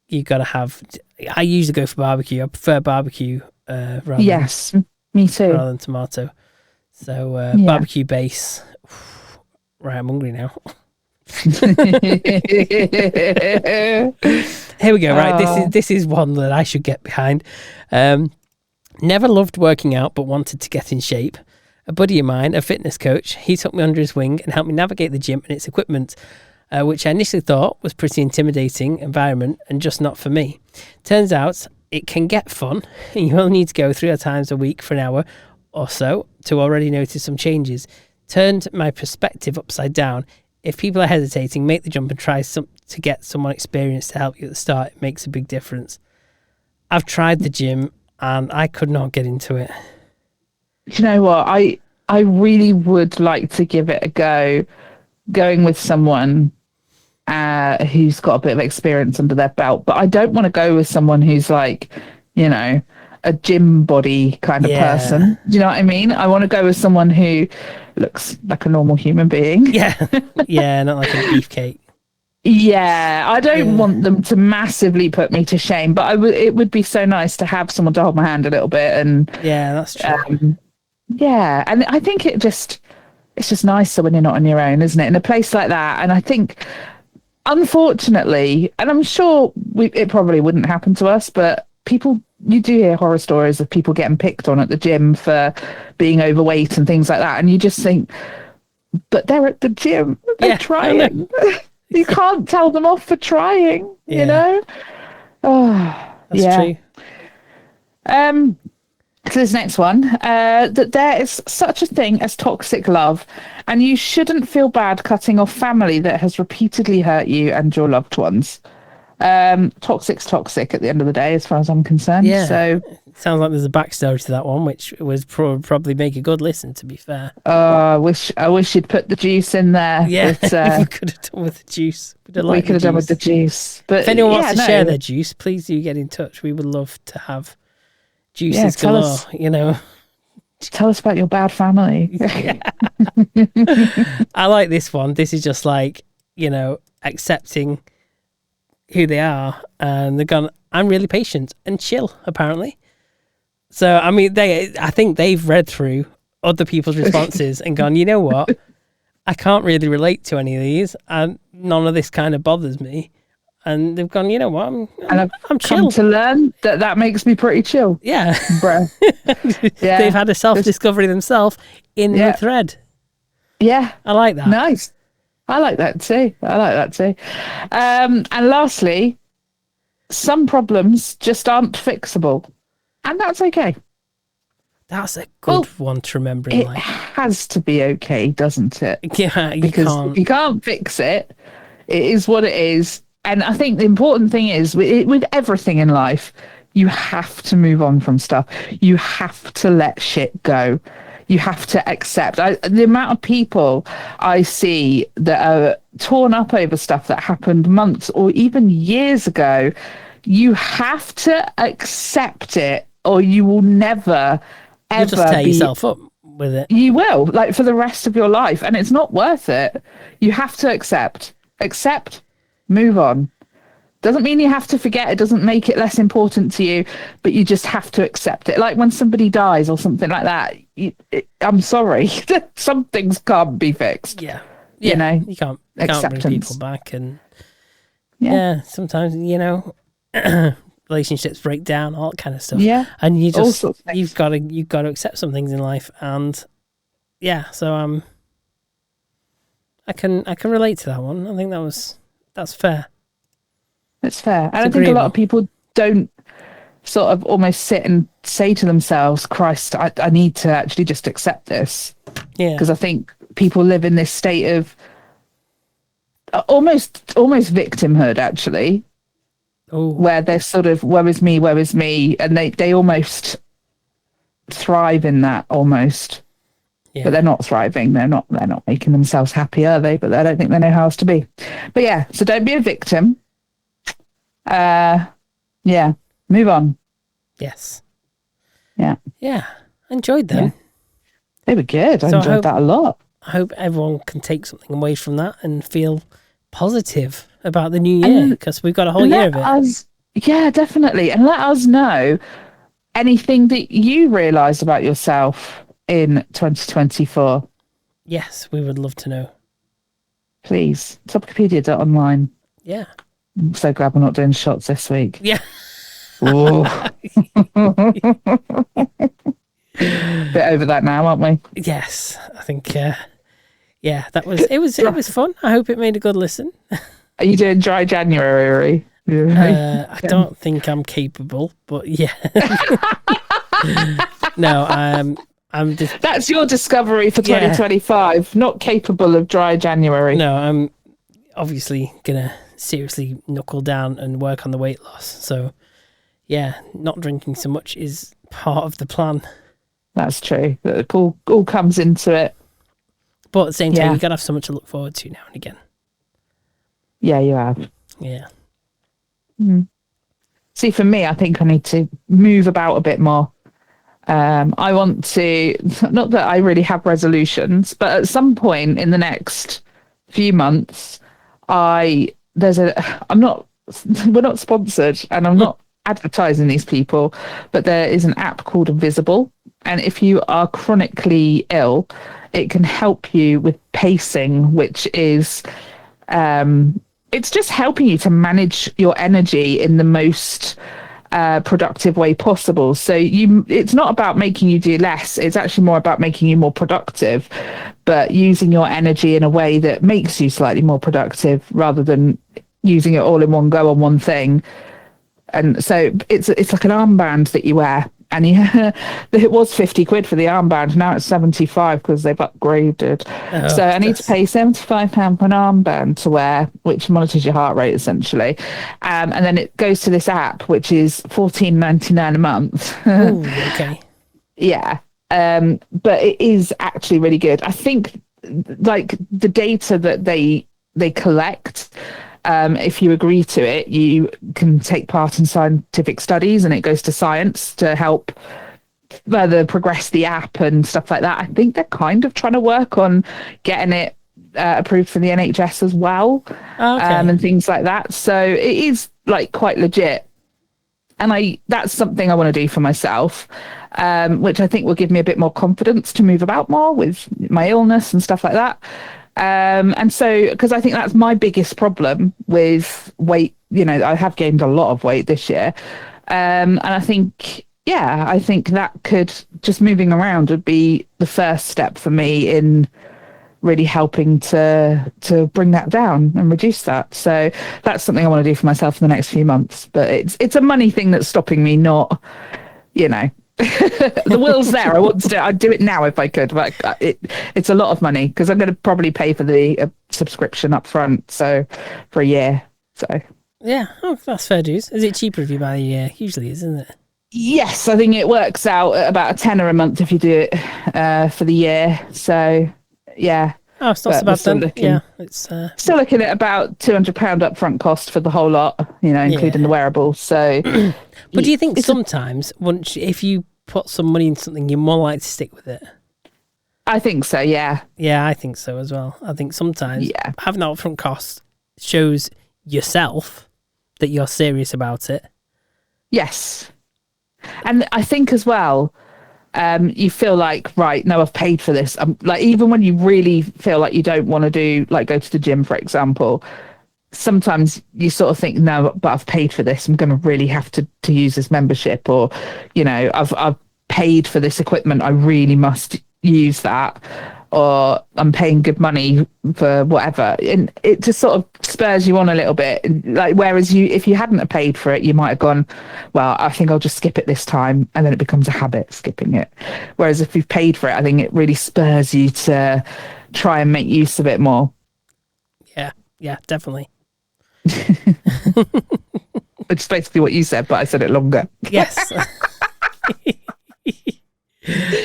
you got to have. I usually go for barbecue. I prefer barbecue rather. Yes, me too. Rather than tomato. So barbecue base. Right, I'm hungry now. Here we go. Right, this is one that I should get behind. Never loved working out, but wanted to get in shape. A buddy of mine, a fitness coach, he took me under his wing and helped me navigate the gym and its equipment, which I initially thought was pretty intimidating environment and just not for me. Turns out it can get fun, and you only need to go 3 times a week for an hour or so to already notice some changes. Turned my perspective upside down. If people are hesitating, make the jump and try to get someone experienced to help you at the start. It makes a big difference. I've tried the gym and I could not get into it. You know what? I really would like to give it a go, going with someone who's got a bit of experience under their belt. But I don't want to go with someone who's like, you know, a gym body kind of person. Do you know what I mean? I want to go with someone who looks like a normal human being. Yeah. Yeah, not like a beefcake. Yeah, I don't want them to massively put me to shame, but it would be so nice to have someone to hold my hand a little bit. And yeah, that's true. Yeah, and I think it's just nicer when you're not on your own, isn't it? In a place like that. And I think, unfortunately, and I'm sure it probably wouldn't happen to us, but you do hear horror stories of people getting picked on at the gym for being overweight and things like that. And you just think, but they're at the gym, they're trying. You can't tell them off for trying, you know? Oh, that's true. So this next one, that there is such a thing as toxic love, and you shouldn't feel bad cutting off family that has repeatedly hurt you and your loved ones. Toxic's toxic at the end of the day, as far as I'm concerned. Yeah. So sounds like there's a backstory to that one, which was probably make a good listen. To be fair, I wish you'd put the juice in there. Yeah, but, we could have done with the juice. We could have done with the juice. But if anyone wants to share their juice, please do get in touch. We would love to have juices galore. You know, tell us about your bad family. I like this one. This is just like, you know, accepting who they are, and they're gone, I'm really patient and chill, apparently. So I mean, I think they've read through other people's responses and gone, you know what, I can't really relate to any of these, and none of this kind of bothers me. And they've gone, you know what, I'm chill. Come to learn that makes me pretty chill. Yeah, bruh. Yeah. They've had a self-discovery themselves in the thread. Yeah, I like that. Nice. I like that too. And lastly, some problems just aren't fixable. And that's okay. That's a good one to remember in It life. has to be okay, doesn't it? Yeah, Because if you can't fix it, it is what it is. And I think the important thing is with everything in life, you have to move on from stuff. You have to let shit go. You have to accept. The amount of people I see that are torn up over stuff that happened months or even years ago, you have to accept it or you will never, ever You'll just tear yourself up with it. You will, like for the rest of your life. And it's not worth it. You have to accept, move on. Doesn't mean you have to forget. It doesn't make it less important to you, but you just have to accept it. Like when somebody dies or something like that, I'm sorry, some things can't be fixed. Yeah. You know, you can't bring people back. And sometimes, relationships break down, all that kind of stuff. Yeah. And you've got to accept some things in life. And so I can relate to that one. I think that's fair. It's fair. And I think a lot of people don't sort of almost sit and say to themselves, Christ, I need to actually just accept this. Yeah. Because I think people live in this state of almost victimhood, actually. Oh. Where they're sort of, woe is me. And they almost thrive in that almost. Yeah. But they're not thriving. They're not making themselves happy, are they? But I don't think they know how else to be. But yeah, so don't be a victim. Move on. Yes. Yeah. Yeah. Enjoyed them. Yeah. They were good. I enjoyed that a lot. I hope everyone can take something away from that and feel positive about the new year, because we've got a whole year of it. Yeah, definitely. And let us know anything that you realised about yourself in 2024. Yes, we would love to know. Please. Topicopedia.online. Yeah. I'm so glad we're not doing shots this week. Yeah. Bit over that now, aren't we? Yes, I think. It was fun. I hope it made a good listen. Are you doing dry January? I don't think I'm capable, but yeah. No, I'm just. That's your discovery for 2025. Not capable of dry January. No, I'm obviously gonna seriously knuckle down and work on the weight loss. So, yeah, not drinking so much is part of the plan. That's true. It all comes into it. But at the same time, you've got to have so much to look forward to now and again. Yeah, you have. Yeah. See, for me, I think I need to move about a bit more. I want to, not that I really have resolutions, but at some point in the next few months, we're not sponsored and I'm not advertising these people, but there is an app called Invisible. And if you are chronically ill, it can help you with pacing, which is, it's just helping you to manage your energy in the most productive way possible. So it's not about making you do less. It's actually more about making you more productive, but using your energy in a way that makes you slightly more productive rather than using it all in one go on one thing. And so it's like an armband that you wear. And it was 50 quid for the armband. Now it's 75 because they've upgraded. Oh, so I need to pay £75 for an armband to wear, which monitors your heart rate essentially. And then it goes to this app, which is $14.99 a month. Ooh, okay. Yeah. But it is actually really good. I think like the data that they collect, if you agree to it, you can take part in scientific studies and it goes to science to help further progress the app and stuff like that. I think they're kind of trying to work on getting it approved for the NHS as well. Okay. And things like that. So it is like quite legit. And that's something I want to do for myself, which I think will give me a bit more confidence to move about more with my illness and stuff like that. And so, because I think that's my biggest problem with weight, I have gained a lot of weight this year. And I think that could, just moving around would be the first step for me in really helping to bring that down and reduce that. So that's something I want to do for myself in the next few months. But it's a money thing that's stopping me, not, The will's there. I want to do it. I'd do it now if I could, but it's a lot of money because I'm going to probably pay for the subscription up front, so for a year. So yeah, that's fair dues. Is it cheaper if you buy a year? Usually, isn't it? yes, I think it works out at about £10 a month if you do it for the year. So yeah. Oh, it's not so bad then. Yeah, it's still looking at about £200 upfront cost for the whole lot, including the wearables. So, but do you think sometimes if you put some money in something, you're more likely to stick with it? I think so. Yeah. Yeah, I think so as well. I think sometimes having that upfront cost shows yourself that you're serious about it. Yes, and I think as well. You feel like, right, no, I've paid for this. Like, even when you really feel like you don't want to do, like, go to the gym, for example, sometimes you sort of think, no, but I've paid for this. I'm going to really have to use this membership, or, I've paid for this equipment. I really must use that, or I'm paying good money for whatever. And it just sort of spurs you on a little bit. Like, whereas if you hadn't have paid for it, you might have gone, well, I think I'll just skip it this time. And then it becomes a habit, skipping it. Whereas if you've paid for it, I think it really spurs you to try and make use of it more. Yeah, definitely. Which is basically what you said, but I said it longer. Yes.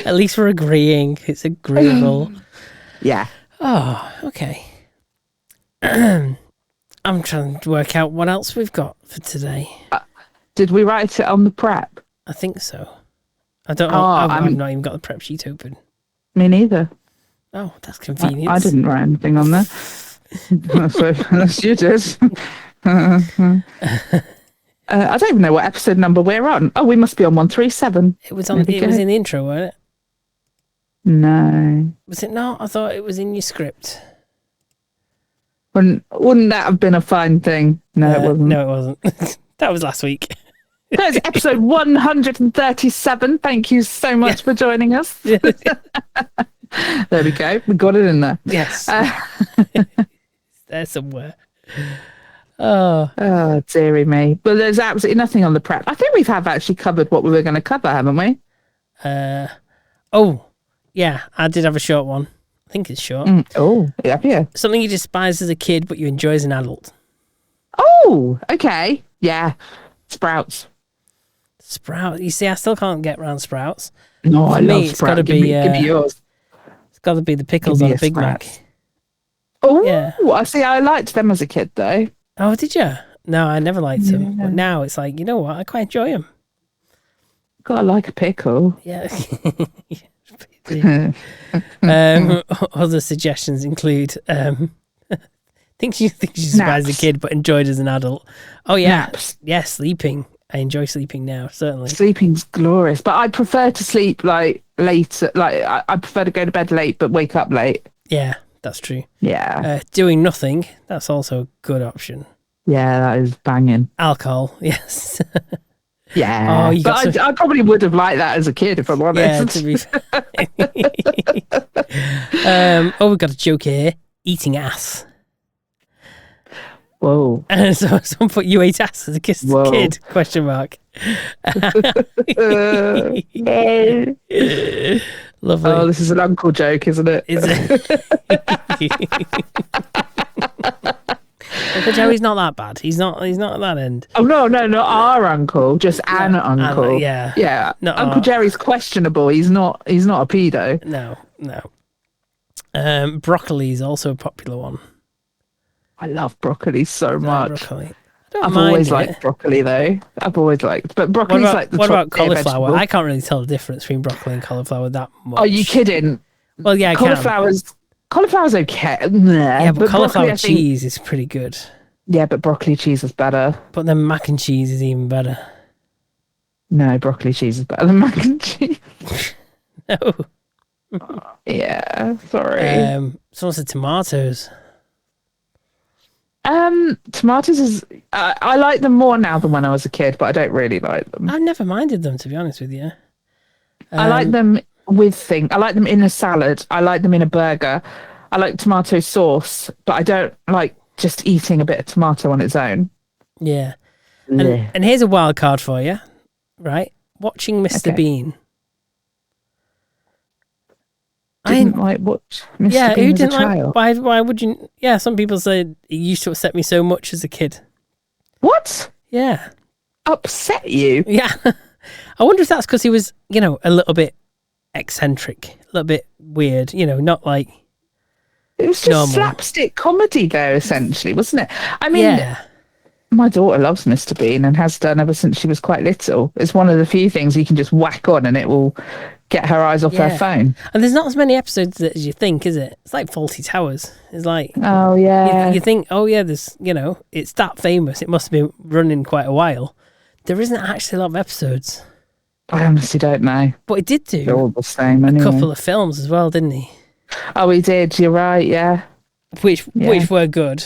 At least we're agreeing. It's agreeable. Yeah. Oh, okay. I'm trying to work out what else we've got for today. Did we write it on the prep? I think so. I don't know. I've not even got the prep sheet open. Me neither. Oh, that's convenient. I didn't write anything on there. Unless you did. I don't even know what episode number we're on. Oh, we must be on 137. It was in the intro, wasn't it? No. Was it not? I thought it was in your script. Wouldn't that have been a fine thing? No, it wasn't. No, it wasn't. That was last week. That was episode 137. Thank you so much for joining us. There we go. We got it in there. Yes. There somewhere. Oh, dearie me. But there's absolutely nothing on the prep. I think we have actually covered what we were going to cover, haven't we? Oh, yeah. I did have a short one. I think it's short. Yeah. Something you despise as a kid, but you enjoy as an adult. Oh, okay. Yeah. Sprouts. You see, I still can't get around Sprouts. No, I love It's Sprouts. got to be. Give me yours. It's got to be the pickles on a Big Mac. Oh, yeah. I see. I liked them as a kid, though. Oh, did you? No, I never liked them. But now it's like, you know what? I quite enjoy them. Gotta like a pickle. Yeah. Other suggestions include things you despise as a kid but enjoyed as an adult. Oh yeah. Naps. Yeah, sleeping. I enjoy sleeping now, certainly. Sleeping's glorious, but I prefer to sleep like later. Like I prefer to go to bed late but wake up late. Yeah, that's true. Yeah. Doing nothing, that's also a good option. Yeah, that is banging. Alcohol, yes. Yeah. Oh, but I probably would have liked that as a kid, if I'm honest. Yeah, to be fair. We've got a joke here. Eating ass. Whoa. So someone put, you ate ass as a kid? Question mark. Lovely. Oh, this is an uncle joke, isn't it? Is it? Uncle Jerry's not that bad. He's not at that end. Oh no, not our uncle, just an uncle. Yeah. Uncle Jerry's questionable. He's not a pedo. No. Broccoli is also a popular one. I love broccoli so much. Broccoli. I've always liked broccoli though. But broccoli's like the what about cauliflower? I can't really tell the difference between broccoli and cauliflower that much. Are you kidding? Well, yeah, cauliflower's okay. Yeah, but cauliflower cheese is pretty good. Yeah, but broccoli cheese is better. But then mac and cheese is even better. No, broccoli cheese is better than mac and cheese. No. Yeah, sorry. Someone said tomatoes. Tomatoes is... I like them more now than when I was a kid, but I don't really like them. I've never minded them, to be honest with you. I like them with things. I like them in a salad. I like them in a burger. I like tomato sauce, but I don't like just eating a bit of tomato on its own. Yeah. And here's a wild card for you, right? Watching Mr. Bean. didn't like watch Mr. Bean as a child. Why would you? Yeah, some people say it used to upset me so much as a kid. What? Yeah. Upset you? Yeah. I wonder if that's because he was, a little bit eccentric, a little bit weird, not like it was just normal. Slapstick comedy there, essentially, wasn't it? I mean, my daughter loves Mr. Bean and has done ever since she was quite little. It's one of the few things you can just whack on and it will get her eyes off her phone. And there's not as many episodes as you think, is it? It's like Faulty Towers. It's like, oh yeah, you think, oh yeah, there's, it's that famous. It must have been running quite a while. There isn't actually a lot of episodes. I honestly don't know. But it did do. They're all the same anyway. A couple of films as well, didn't he? Oh, he did. You're right. Yeah. Which were good.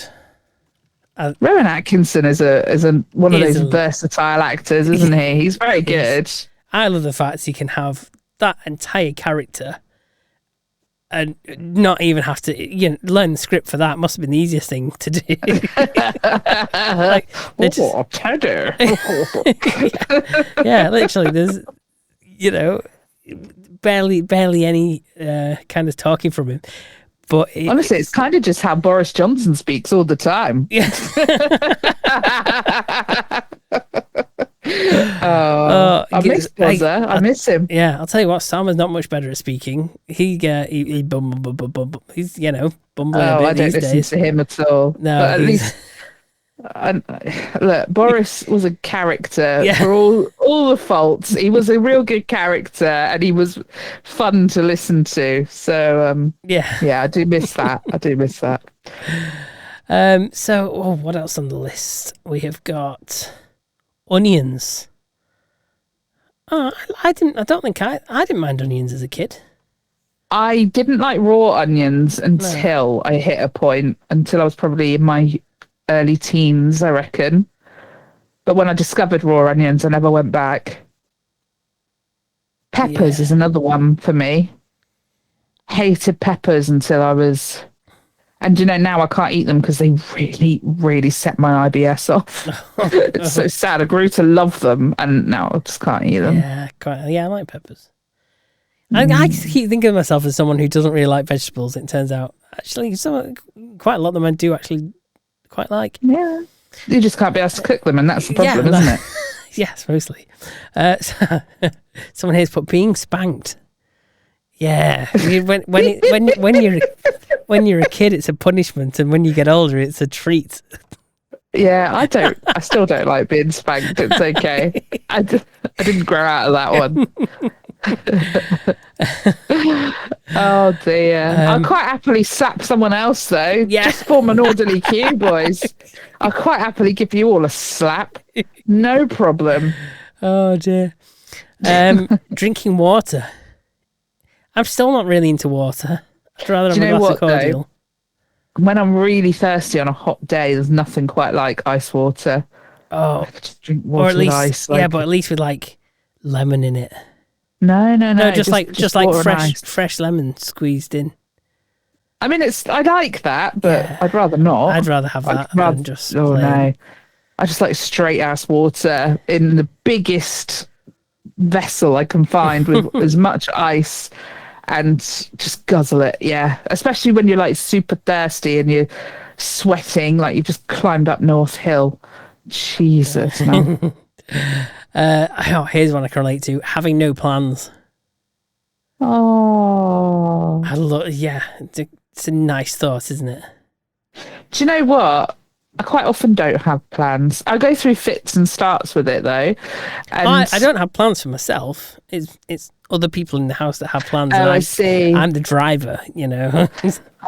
Rowan Atkinson is one of those versatile actors, isn't he? He's very good. I love the fact he can have that entire character and not even have to learn the script for that. Must have been the easiest thing to do. Teddy. Yeah, literally, there's barely any kind of talking from him. But honestly, it's kind of just how Boris Johnson speaks all the time. Yeah. I miss Buzzer. I miss him. Yeah, I'll tell you what, Sam is not much better at speaking. He he's bumbling Oh, a bit I don't these listen days. to him at all. No, but at least look, Boris was a character for all the faults. He was a real good character, and he was fun to listen to. So I do miss that. I do miss that. So what else on the list? We have got onions. Oh, I didn't mind onions as a kid. I didn't like raw onions until I hit a point, until I was probably in my early teens, I reckon. But when I discovered raw onions, I never went back. Peppers is another one for me. Hated peppers until I was... And now I can't eat them because they really, really set my IBS off. It's so sad. I grew to love them, and now I just can't eat them. Yeah, I like peppers. I keep thinking of myself as someone who doesn't really like vegetables. It turns out, actually, quite a lot of them I do actually quite like. Yeah. You just can't be asked to cook them, and that's the problem, isn't it? Yes, mostly. Someone here's put being spanked. Yeah, when you're a kid, it's a punishment, and when you get older, it's a treat. Yeah, I still don't like being spanked. It's okay. I didn't grow out of that one. Oh dear. I'll quite happily slap someone else though. Yeah. Just form an orderly queue, boys. I'll quite happily give you all a slap. No problem. Oh dear. Drinking water. I'm still not really into water. I'd rather have a glass of cordial. Though? When I'm really thirsty on a hot day, there's nothing quite like ice water. Oh, I could just drink water or at least, with ice. but at least with like lemon in it. No. Just like fresh lemon squeezed in. I mean, I like that, but I'd rather not. I'd rather have that than just. Oh no, I just like straight ass water in the biggest vessel I can find with as much ice, and just guzzle it. Yeah, especially when you're like super thirsty and you're sweating like you've just climbed up North Hill. Jesus, man. Here's one I can relate to: having no plans. Oh, it's a nice thought, isn't it? Do you know what? I quite often don't have plans. I go through fits and starts with it though. And I don't have plans for myself. It's other people in the house that have plans. Oh, I see. I'm the driver,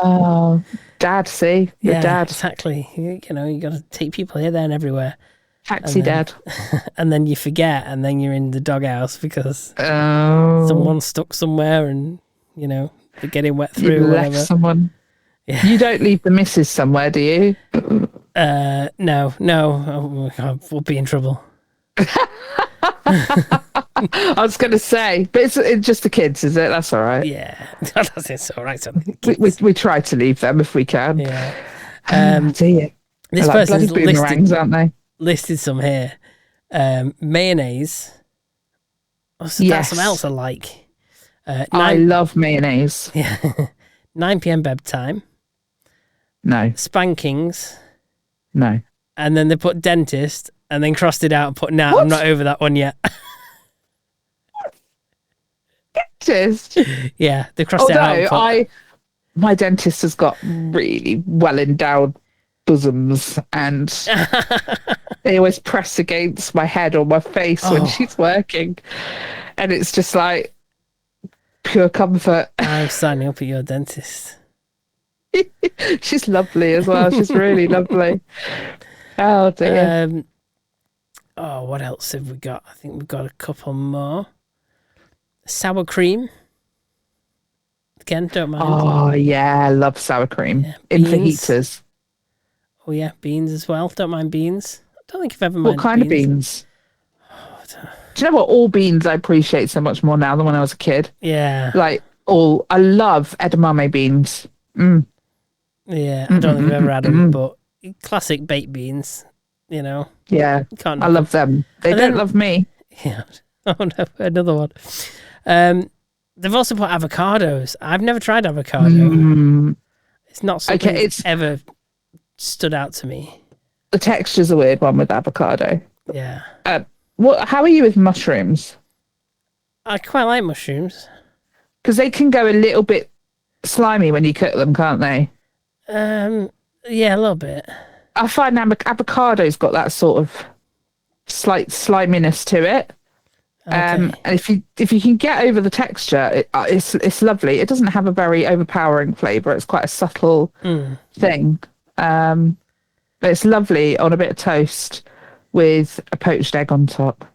Oh, dad, see? Your dad. Exactly. You got to take people here, there and everywhere. Taxi dad. And then you forget, and then you're in the doghouse because someone's stuck somewhere and, they're getting wet through. You left someone. Yeah. You don't leave the missus somewhere, do you? No. Oh, God, we'll be in trouble. I was going to say, but it's just the kids, is it? That's all right. Yeah, that's all right. We try to leave them if we can. Yeah. Dear. This like person's boomerangs, aren't they? Listed some here. Mayonnaise. That's something else I like. I love mayonnaise. Yeah. 9 p.m. bedtime. No. Spankings. No. And then they put dentist and then crossed it out and put, nah, What? I'm not over that one yet. Dentist? Yeah, they crossed it out. Although my dentist has got really well endowed bosoms, and they always press against my head or my face when she's working, and it's just like pure comfort. I'm signing up at your dentist. She's lovely as well. She's really lovely. Oh dear. What else have we got? I think we've got a couple more. Sour cream. Again, don't mind. Oh yeah, I love sour cream. Yeah, in beans. fajitas. Oh yeah, beans as well. Don't mind beans. I don't think I've ever minded What kind of beans? Do you know what? All beans I appreciate so much more now than when I was a kid. Yeah. Like I love edamame beans. Mm. Yeah, I don't think I've ever had them, but classic baked beans, you know. Yeah, Can't I love them. They don't love me. Yeah. Oh no, another one. They've also put avocados. I've never tried avocado. It's not something that's ever stood out to me. The texture's a weird one with avocado. Yeah. How are you with mushrooms? I quite like mushrooms. Because they can go a little bit slimy when you cook them, can't they? Yeah, a little bit. I find avocado's got that sort of slight sliminess to it. Okay. And if you can get over the texture, it's lovely. It doesn't have a very overpowering flavour. It's quite a subtle thing. But it's lovely on a bit of toast with a poached egg on top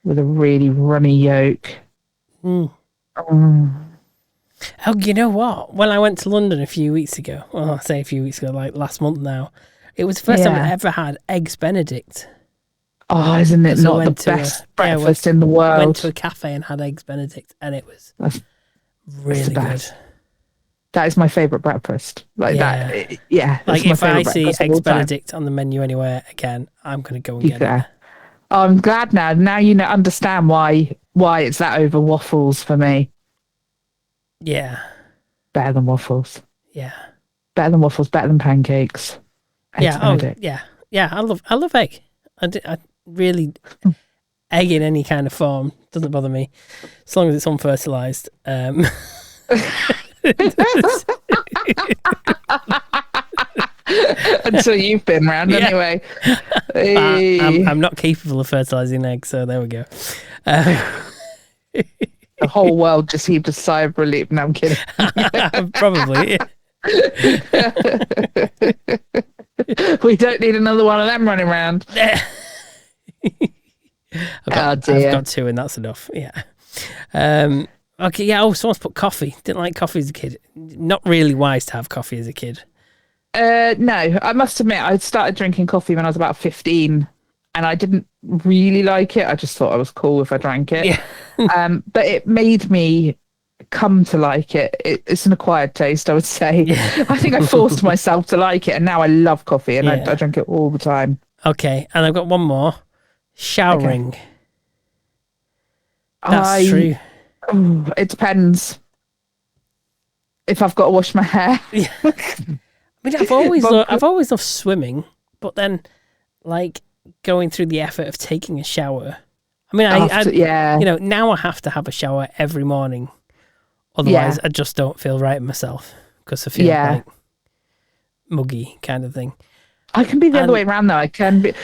with a really runny yolk. Oh, you know what? When I went to London a few weeks ago, well, I say a few weeks ago, like last month now, it was the first time I ever had Eggs Benedict. Oh, isn't it not the best breakfast in the world? I went to a cafe and had Eggs Benedict, and it was really good. That is my favourite breakfast. That. Yeah. Like if I see Eggs Benedict on the menu anywhere again, I'm going to go and get it. Oh, I'm glad now. Now you understand why it's that over waffles for me. Yeah. Better than waffles. Yeah. Better than waffles, better than pancakes. Eggs Benedict. Yeah, I love egg. I really, egg in any kind of form doesn't bother me, as long as it's unfertilized. Until you've been round, anyway. I'm not capable of fertilizing eggs, so there we go. The whole world just heaved a sigh of relief. No, I'm kidding. Probably. We don't need another one of them running around. I've got two, and that's enough. Yeah. Okay. Yeah. Oh, someone's put coffee. Didn't like coffee as a kid. Not really wise to have coffee as a kid. No, I must admit, I started drinking coffee when I was about 15, and I didn't really like it. I just thought I was cool if I drank it. Yeah. But it made me come to like it. It's an acquired taste, I would say. Yeah. I think I forced myself to like it, and now I love coffee, and I drink it all the time. Okay, and I've got one more. Showering. Okay. That's true. It depends. If I've got to wash my hair. Yeah. I mean, I've always loved swimming, but then, like, going through the effort of taking a shower. I mean, now I have to have a shower every morning. Otherwise, I just don't feel right myself because I feel like muggy kind of thing. I can be the other way around though. I can be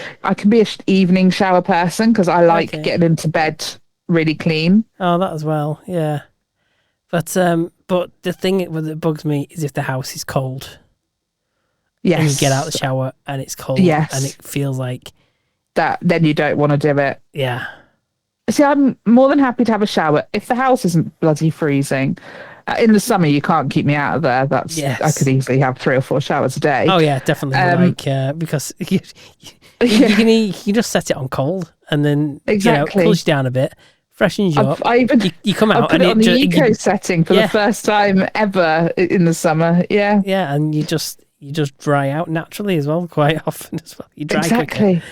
an evening shower person because I like getting into bed really clean. Oh, that as well, yeah. But the thing that bugs me is if the house is cold. Yes. And you get out of the shower and it's cold. Yes. And it feels like that. Then you don't want to do it. Yeah. See, I'm more than happy to have a shower if the house isn't bloody freezing. In the summer, you can't keep me out of there. I could easily have 3 or 4 showers a day. Oh yeah, definitely. Because you can just set it on cold and then cools you down a bit, freshens you up. You come out and put it on the eco setting for the first time ever in the summer. Yeah, yeah, and you just dry out naturally as well quite often as well. You dry quicker.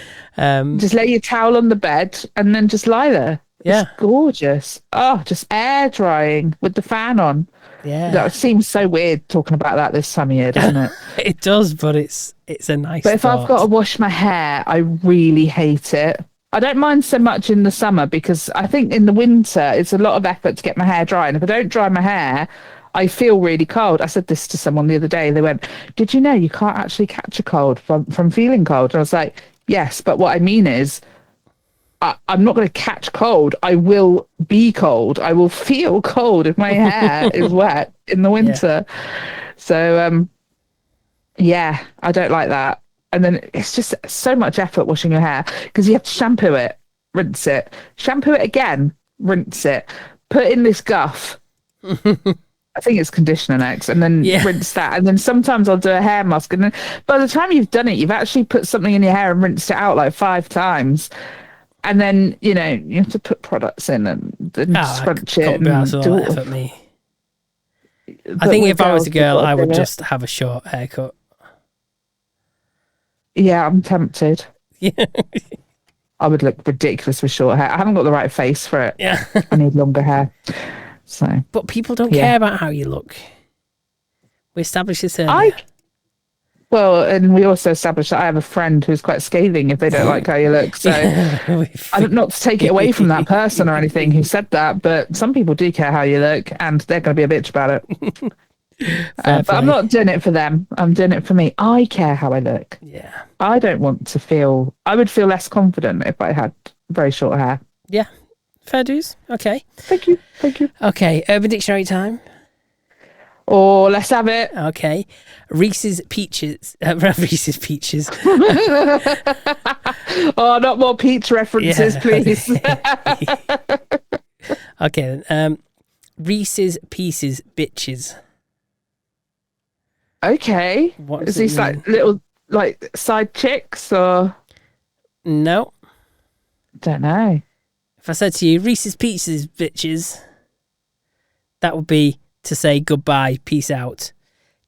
Just lay your towel on the bed and then just lie there. Yeah. It's gorgeous. Oh, just air drying with the fan on. Yeah. That seems so weird talking about that this time of year, doesn't it? It does, but it's a nice But if thought. I've got to wash my hair, I really hate it. I don't mind so much in the summer because I think in the winter it's a lot of effort to get my hair dry. And if I don't dry my hair, I feel really cold. I said this to someone the other day. They went, "Did you know you can't actually catch a cold from feeling cold?" And I was like, "Yes, but what I mean is I'm not going to catch cold. I will be cold. I will feel cold if my hair is wet in the winter." Yeah. So, yeah, I don't like that. And then it's just so much effort washing your hair because you have to shampoo it, rinse it, shampoo it again, rinse it, put in this guff. I think it's conditioner next, and then rinse that. And then sometimes I'll do a hair mask. And then by the time you've done it, you've actually put something in your hair and rinsed it out like 5 times. And then, you have to put products in and then scrunch it. And do all that effort, me. I think if I was a girl, I would just have a short haircut. Yeah, I'm tempted. Yeah. I would look ridiculous with short hair. I haven't got the right face for it. Yeah. I need longer hair. So, but people don't care about how you look. We established this earlier. Well, and we also established that I have a friend who's quite scathing if they don't like how you look. So I'm not to take it away from that person or anything who said that, but some people do care how you look and they're going to be a bitch about it. But I'm not doing it for them. I'm doing it for me. I care how I look. Yeah. I don't want to feel... I would feel less confident if I had very short hair. Yeah. Fair dues. Okay. Thank you. Okay. Urban Dictionary time. Oh, let's have it. Okay. Reese's Peaches. Reese's Peaches. Oh, not more peach references, please. Okay. Reese's Pieces Bitches. Okay. Is these like little side chicks or? No. Don't know. If I said to you, Reese's Pieces Bitches, that would be to say goodbye, peace out.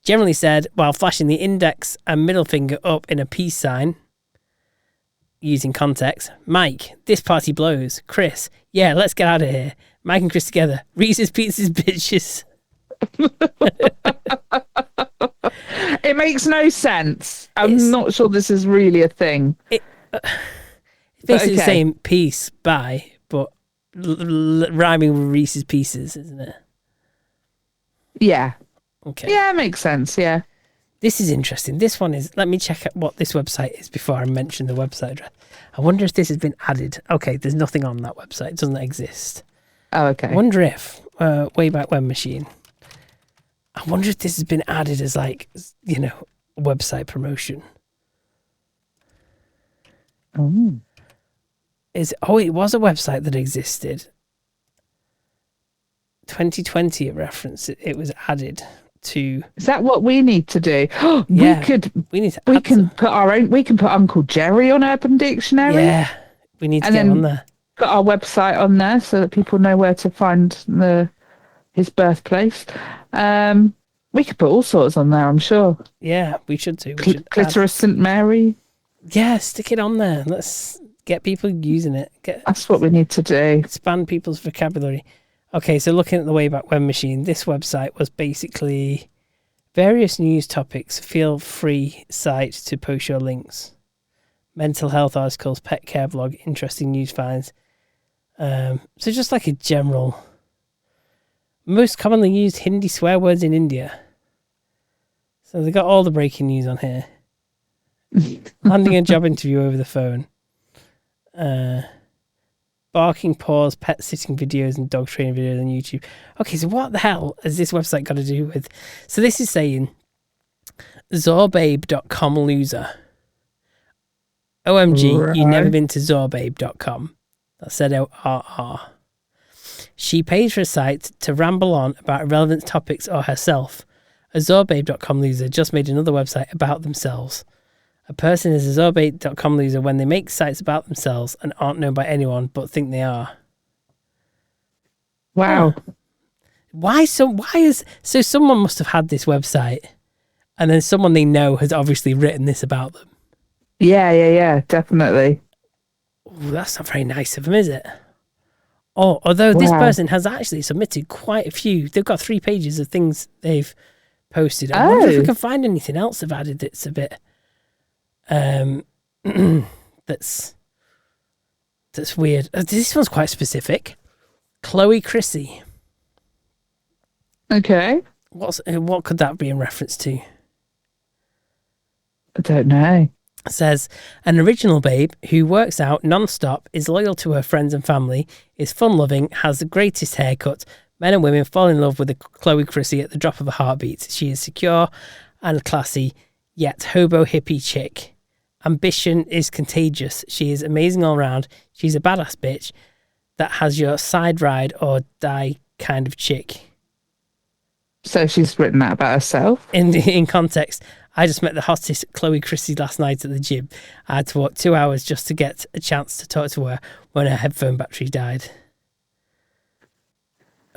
Generally said while flashing the index and middle finger up in a peace sign. Using context. Mike, this party blows. Chris, yeah, let's get out of here. Mike and Chris together. Reese's Pieces Bitches. It makes no sense. I'm not sure this is really a thing. It's basically the same piece, bye, but rhyming with Reese's Pieces, isn't it? Yeah. Okay. Yeah, it makes sense, yeah. This is interesting. This one is, let me check out what this website is before I mention the website address. I wonder if this has been added. Okay, there's nothing on that website. It doesn't exist. Oh, okay. I wonder if, Wayback Web Machine, I wonder if this has been added as website promotion. Oh. It was a website that existed. 2020 it referenced it was added to. Is that what we need to do? Yeah, we can put Uncle Jerry on Urban Dictionary. Yeah, we need to get on there. Put our website on there so that people know where to find his birthplace. We could put all sorts on there, I'm sure. Yeah, we should do. Clitoris St. Mary. Yeah, stick it on there. Let's get people using it. That's what we need to do. Expand people's vocabulary. Okay, so looking at the Wayback Web Machine, this website was basically various news topics, feel free site to post your links. Mental health articles, pet care blog, interesting news finds. So just like a general, most commonly used Hindi swear words in India. So they got all the breaking news on here. Landing a job interview over the phone. Barking paws, pet sitting videos, and dog training videos on YouTube. Okay, so what the hell has this website got to do with? So this is saying zorbabe.com loser. OMG, right. You've never been to zorbabe.com. That's ZORR. She pays for a site to ramble on about irrelevant topics or herself. A zorbabe.com loser just made another website about themselves. A person is a zorbabe.com loser when they make sites about themselves and aren't known by anyone but think they are. Wow. So someone must have had this website and then someone they know has obviously written this about them. Yeah, definitely. Ooh, that's not very nice of them, is it? Although this Wow. person has actually submitted quite a few. They've got 3 pages of things they've posted. I wonder if we can find anything else they've added that's a bit that's weird. This one's quite specific. Chloe Chrissy. Okay. What could that be in reference to? I don't know. Says, an original babe who works out non-stop, is loyal to her friends and family, is fun-loving, has the greatest haircut. Men and women fall in love with a Chloe Chrissy at the drop of a heartbeat. She is secure and classy, yet hobo hippie chick. Ambition is contagious. She is amazing all round. She's a badass bitch that has your side ride or die kind of chick. So she's written that about herself. In context, I just met the hottest Chloe Chrissy last night at the gym. I had to walk 2 hours just to get a chance to talk to her when her headphone battery died.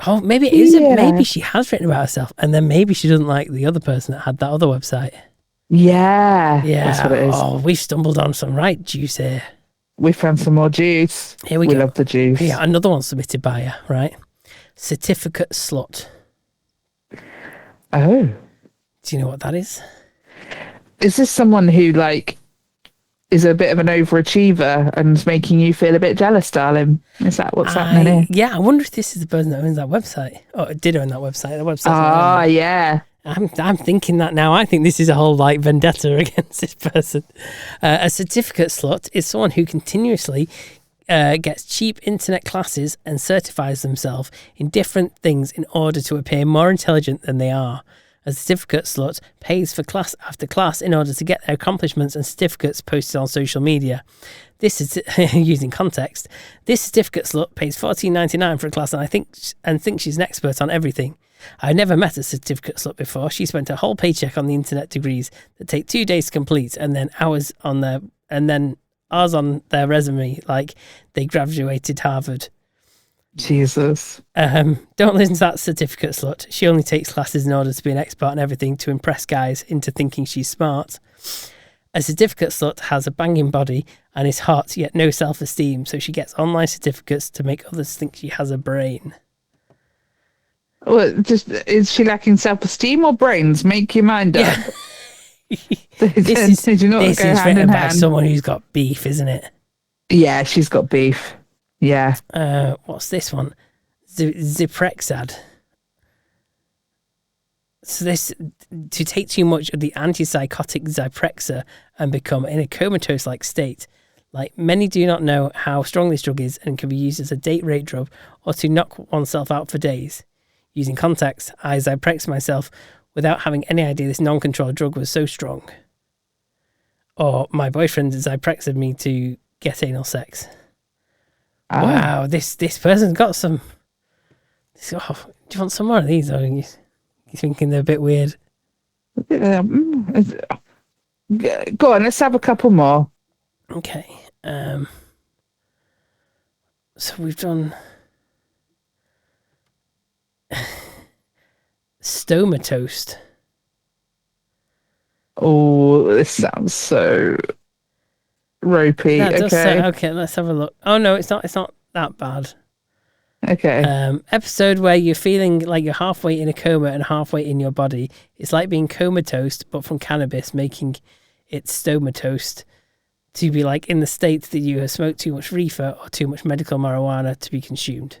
Oh, maybe it is. Yeah. Maybe she has written about herself, and then maybe she doesn't like the other person that had that other website. Yeah. Yeah. That's what it is. Oh, we've stumbled on some right juice here. We found some more juice. Here we go. love the juice. Yeah, another one submitted by her, right? Certificate slut. Oh. Do you know what that is? Is this someone who, like, is a bit of an overachiever and is making you feel a bit jealous, darling? Is that what's happening here? Yeah, I wonder if this is the person that owns that website. Oh, it did own that website. The website's Ah, yeah. I'm thinking that now. I think this is a whole like vendetta against this person. A certificate slut is someone who continuously gets cheap internet classes and certifies themselves in different things in order to appear more intelligent than they are. A certificate slut pays for class after class in order to get their accomplishments and certificates posted on social media. This is using context. This certificate slut pays $14.99 for a class and thinks she's an expert on everything. I've never met a certificate slut before. She spent her whole paycheck on the internet degrees that take 2 days to complete, and then hours on their resume, like they graduated Harvard. Jesus. Don't listen to that certificate slut. She only takes classes in order to be an expert on everything to impress guys into thinking she's smart. A certificate slut has a banging body and is hot, yet no self-esteem, so she gets online certificates to make others think she has a brain. Well, just is she lacking self-esteem or brains? Make your mind up. Yeah. This is written by hand? someone who's got beef, isn't it? Yeah, she's got beef. Yeah. What's this one? Zyprexad. So this, to take too much of the antipsychotic Zyprexa and become in a comatose-like state. Like, many do not know how strong this drug is and can be used as a date rape drug or to knock oneself out for days. Using context, I Zyprexa myself without having any idea this non-controlled drug was so strong. Or my boyfriend Zyprexa'd me to get anal sex. Oh. Wow, this person's got some... do you want some more of these? Or are you thinking they're a bit weird? Go on, let's have a couple more. Okay. So we've done... Stomatoast. Oh, this sounds so ropey. Okay, let's have a look. Oh no, it's not that bad. Okay. Episode where you're feeling like you're halfway in a coma and halfway in your body. It's like being comatose, but from cannabis, making it stomatose to be like in the state that you have smoked too much reefer or too much medical marijuana to be consumed.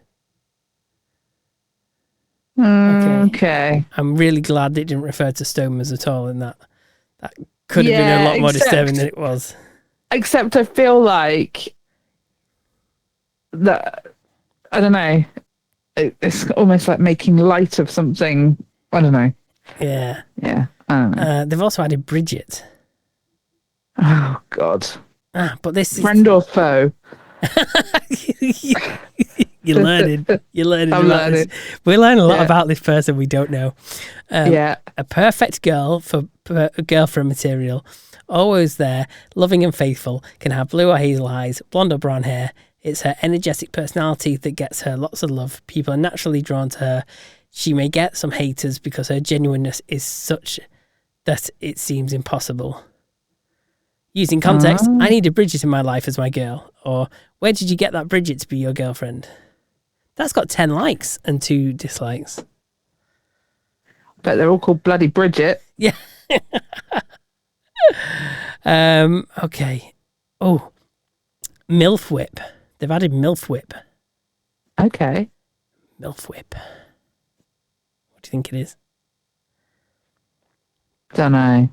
Okay. I'm really glad it didn't refer to stomas at all in that. That could have been a lot more disturbing than it was. Except I feel like that, I don't know, it's almost like making light of something. I don't know. Yeah. Yeah. I don't know. They've also added Bridget. Oh, God. But this is... Friend or foe? You're learning. I'm learning. We learn a lot about this person we don't know. A perfect girl for girlfriend material. Always there, loving and faithful. Can have blue or hazel eyes, blonde or brown hair. It's her energetic personality that gets her lots of love. People are naturally drawn to her. She may get some haters because her genuineness is such that it seems impossible. Using context, I need a Bridget in my life as my girl. Or, where did you get that Bridget to be your girlfriend? That's got 10 likes and 2 dislikes. Bet they're all called Bloody Bridget. Yeah. Okay. Oh, MILF Whip. They've added MILF Whip. Okay. MILF Whip. What do you think it is? Don't know.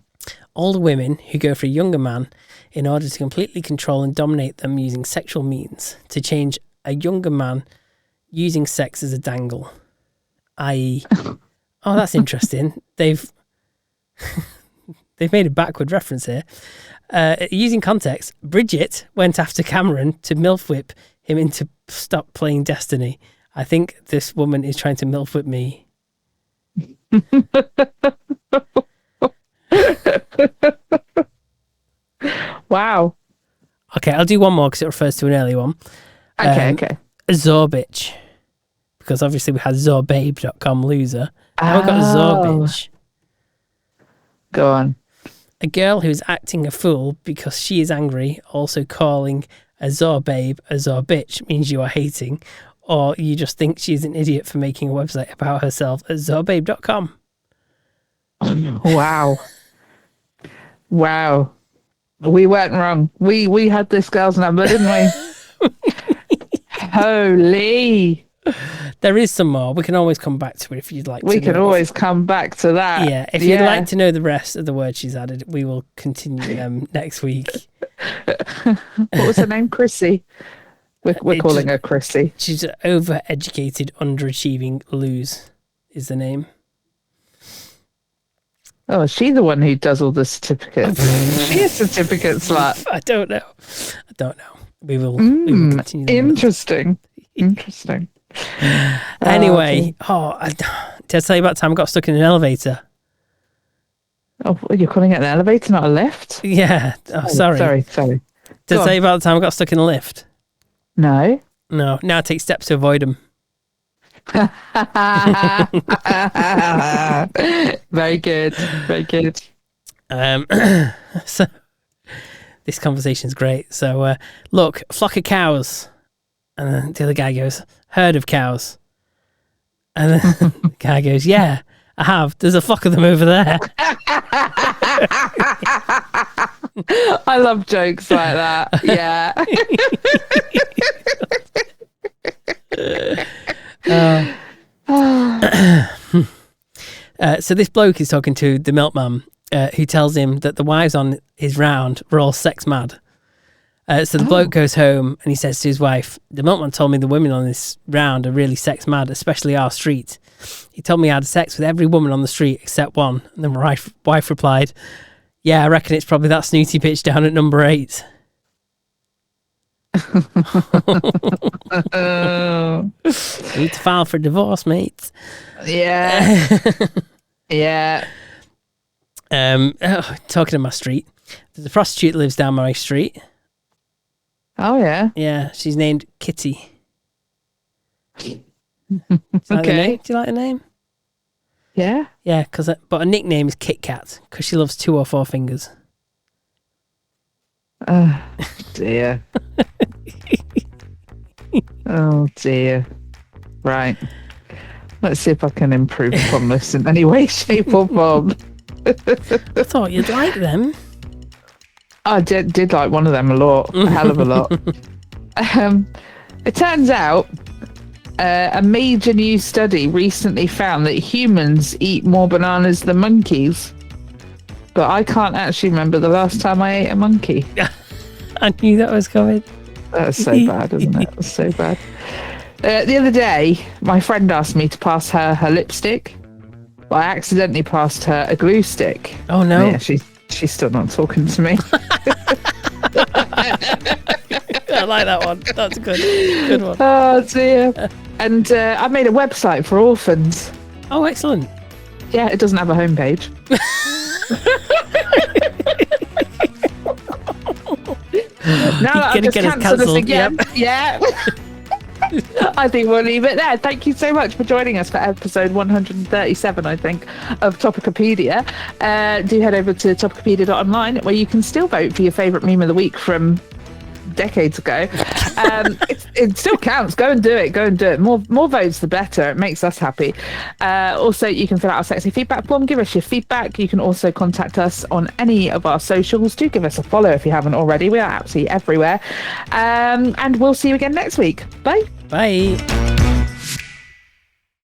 Older women who go for a younger man in order to completely control and dominate them using sexual means to change a younger man using sex as a dangle. I.e. Oh, that's interesting. They've made a backward reference here. Using context, Bridget went after Cameron to MILF whip him into stop playing Destiny. I think this woman is trying to MILF whip me. Wow. Okay, I'll do one more because it refers to an earlier one. Okay. A Zorbitch. Because obviously we had Zorbabe.com loser. Now we've got a Zorbitch. Go on. A girl who is acting a fool because she is angry, also calling a Zorbabe a Zorbitch means you are hating, or you just think she's an idiot for making a website about herself at Zorbabe.com. Wow. Wow. We weren't wrong. We had this girl's number, didn't we? Holy. There is some more. We can always come back to it if you'd like We to can know. always come back to that. Yeah, if you'd like to know the rest of the words she's added, we will continue them next week. What was her name? Chrissy. We're calling her Chrissy. She's an overeducated, underachieving lose is the name. Oh, is she the one who does all the certificates? She is certificate slut. I don't know. We will continue. Interesting. Interesting. Anyway, did I tell you about the time I got stuck in an elevator? Oh, you're calling it an elevator, not a lift? Yeah. Oh, sorry. Sorry. Did I tell you about the time I got stuck in a lift? No. No. Now I take steps to avoid them. Very good. Very good. So this conversation's great. So look, flock of cows. And then the other guy goes, herd of cows. And then the guy goes, yeah, I have. There's a flock of them over there. I love jokes like that. Yeah. So this bloke is talking to the milkman, who tells him that the wives on his round were all sex mad. So the bloke goes home and he says to his wife, the milkman told me the women on this round are really sex mad, especially our street. He told me I had sex with every woman on the street except one. And then my wife replied, yeah, I reckon it's probably that snooty bitch down at number 8. Need to file for divorce, mate. Yeah. Yeah. Talking of my street, there's a prostitute that lives down my street. Oh, yeah. Yeah, she's named Kitty. Okay. Do you like the name? Yeah. Yeah, but her nickname is Kit Kat because she loves 2 or 4 fingers. Oh, dear. Oh, dear. Right. Let's see if I can improve upon this in any way, shape or form. I thought you'd like them. I did like one of them a lot, a hell of a lot. It turns out a major new study recently found that humans eat more bananas than monkeys. But I can't actually remember the last time I ate a monkey. I knew that was coming. That's so bad, isn't it? That's so bad. The other day, my friend asked me to pass her lipstick, but I accidentally passed her a glue stick. Oh, no. Yeah, she's still not talking to me. I like that one. That's a good one. Oh, dear. And I made a website for orphans. Oh, excellent. Yeah, it doesn't have a homepage. Now that I've just cancelled this again. Yep. Yeah. I think we'll leave it there. Thank you so much for joining us for episode 137, I think, of Topicopedia. Do head over to topicopedia.online where you can still vote for your favourite meme of the week from decades ago. It still counts. Go and do it. Go and do it. More votes, the better. It makes us happy. Also, you can fill out our sexy feedback form. Give us your feedback. You can also contact us on any of our socials. Do give us a follow if you haven't already. We are absolutely everywhere. And we'll see you again next week. Bye. Bye.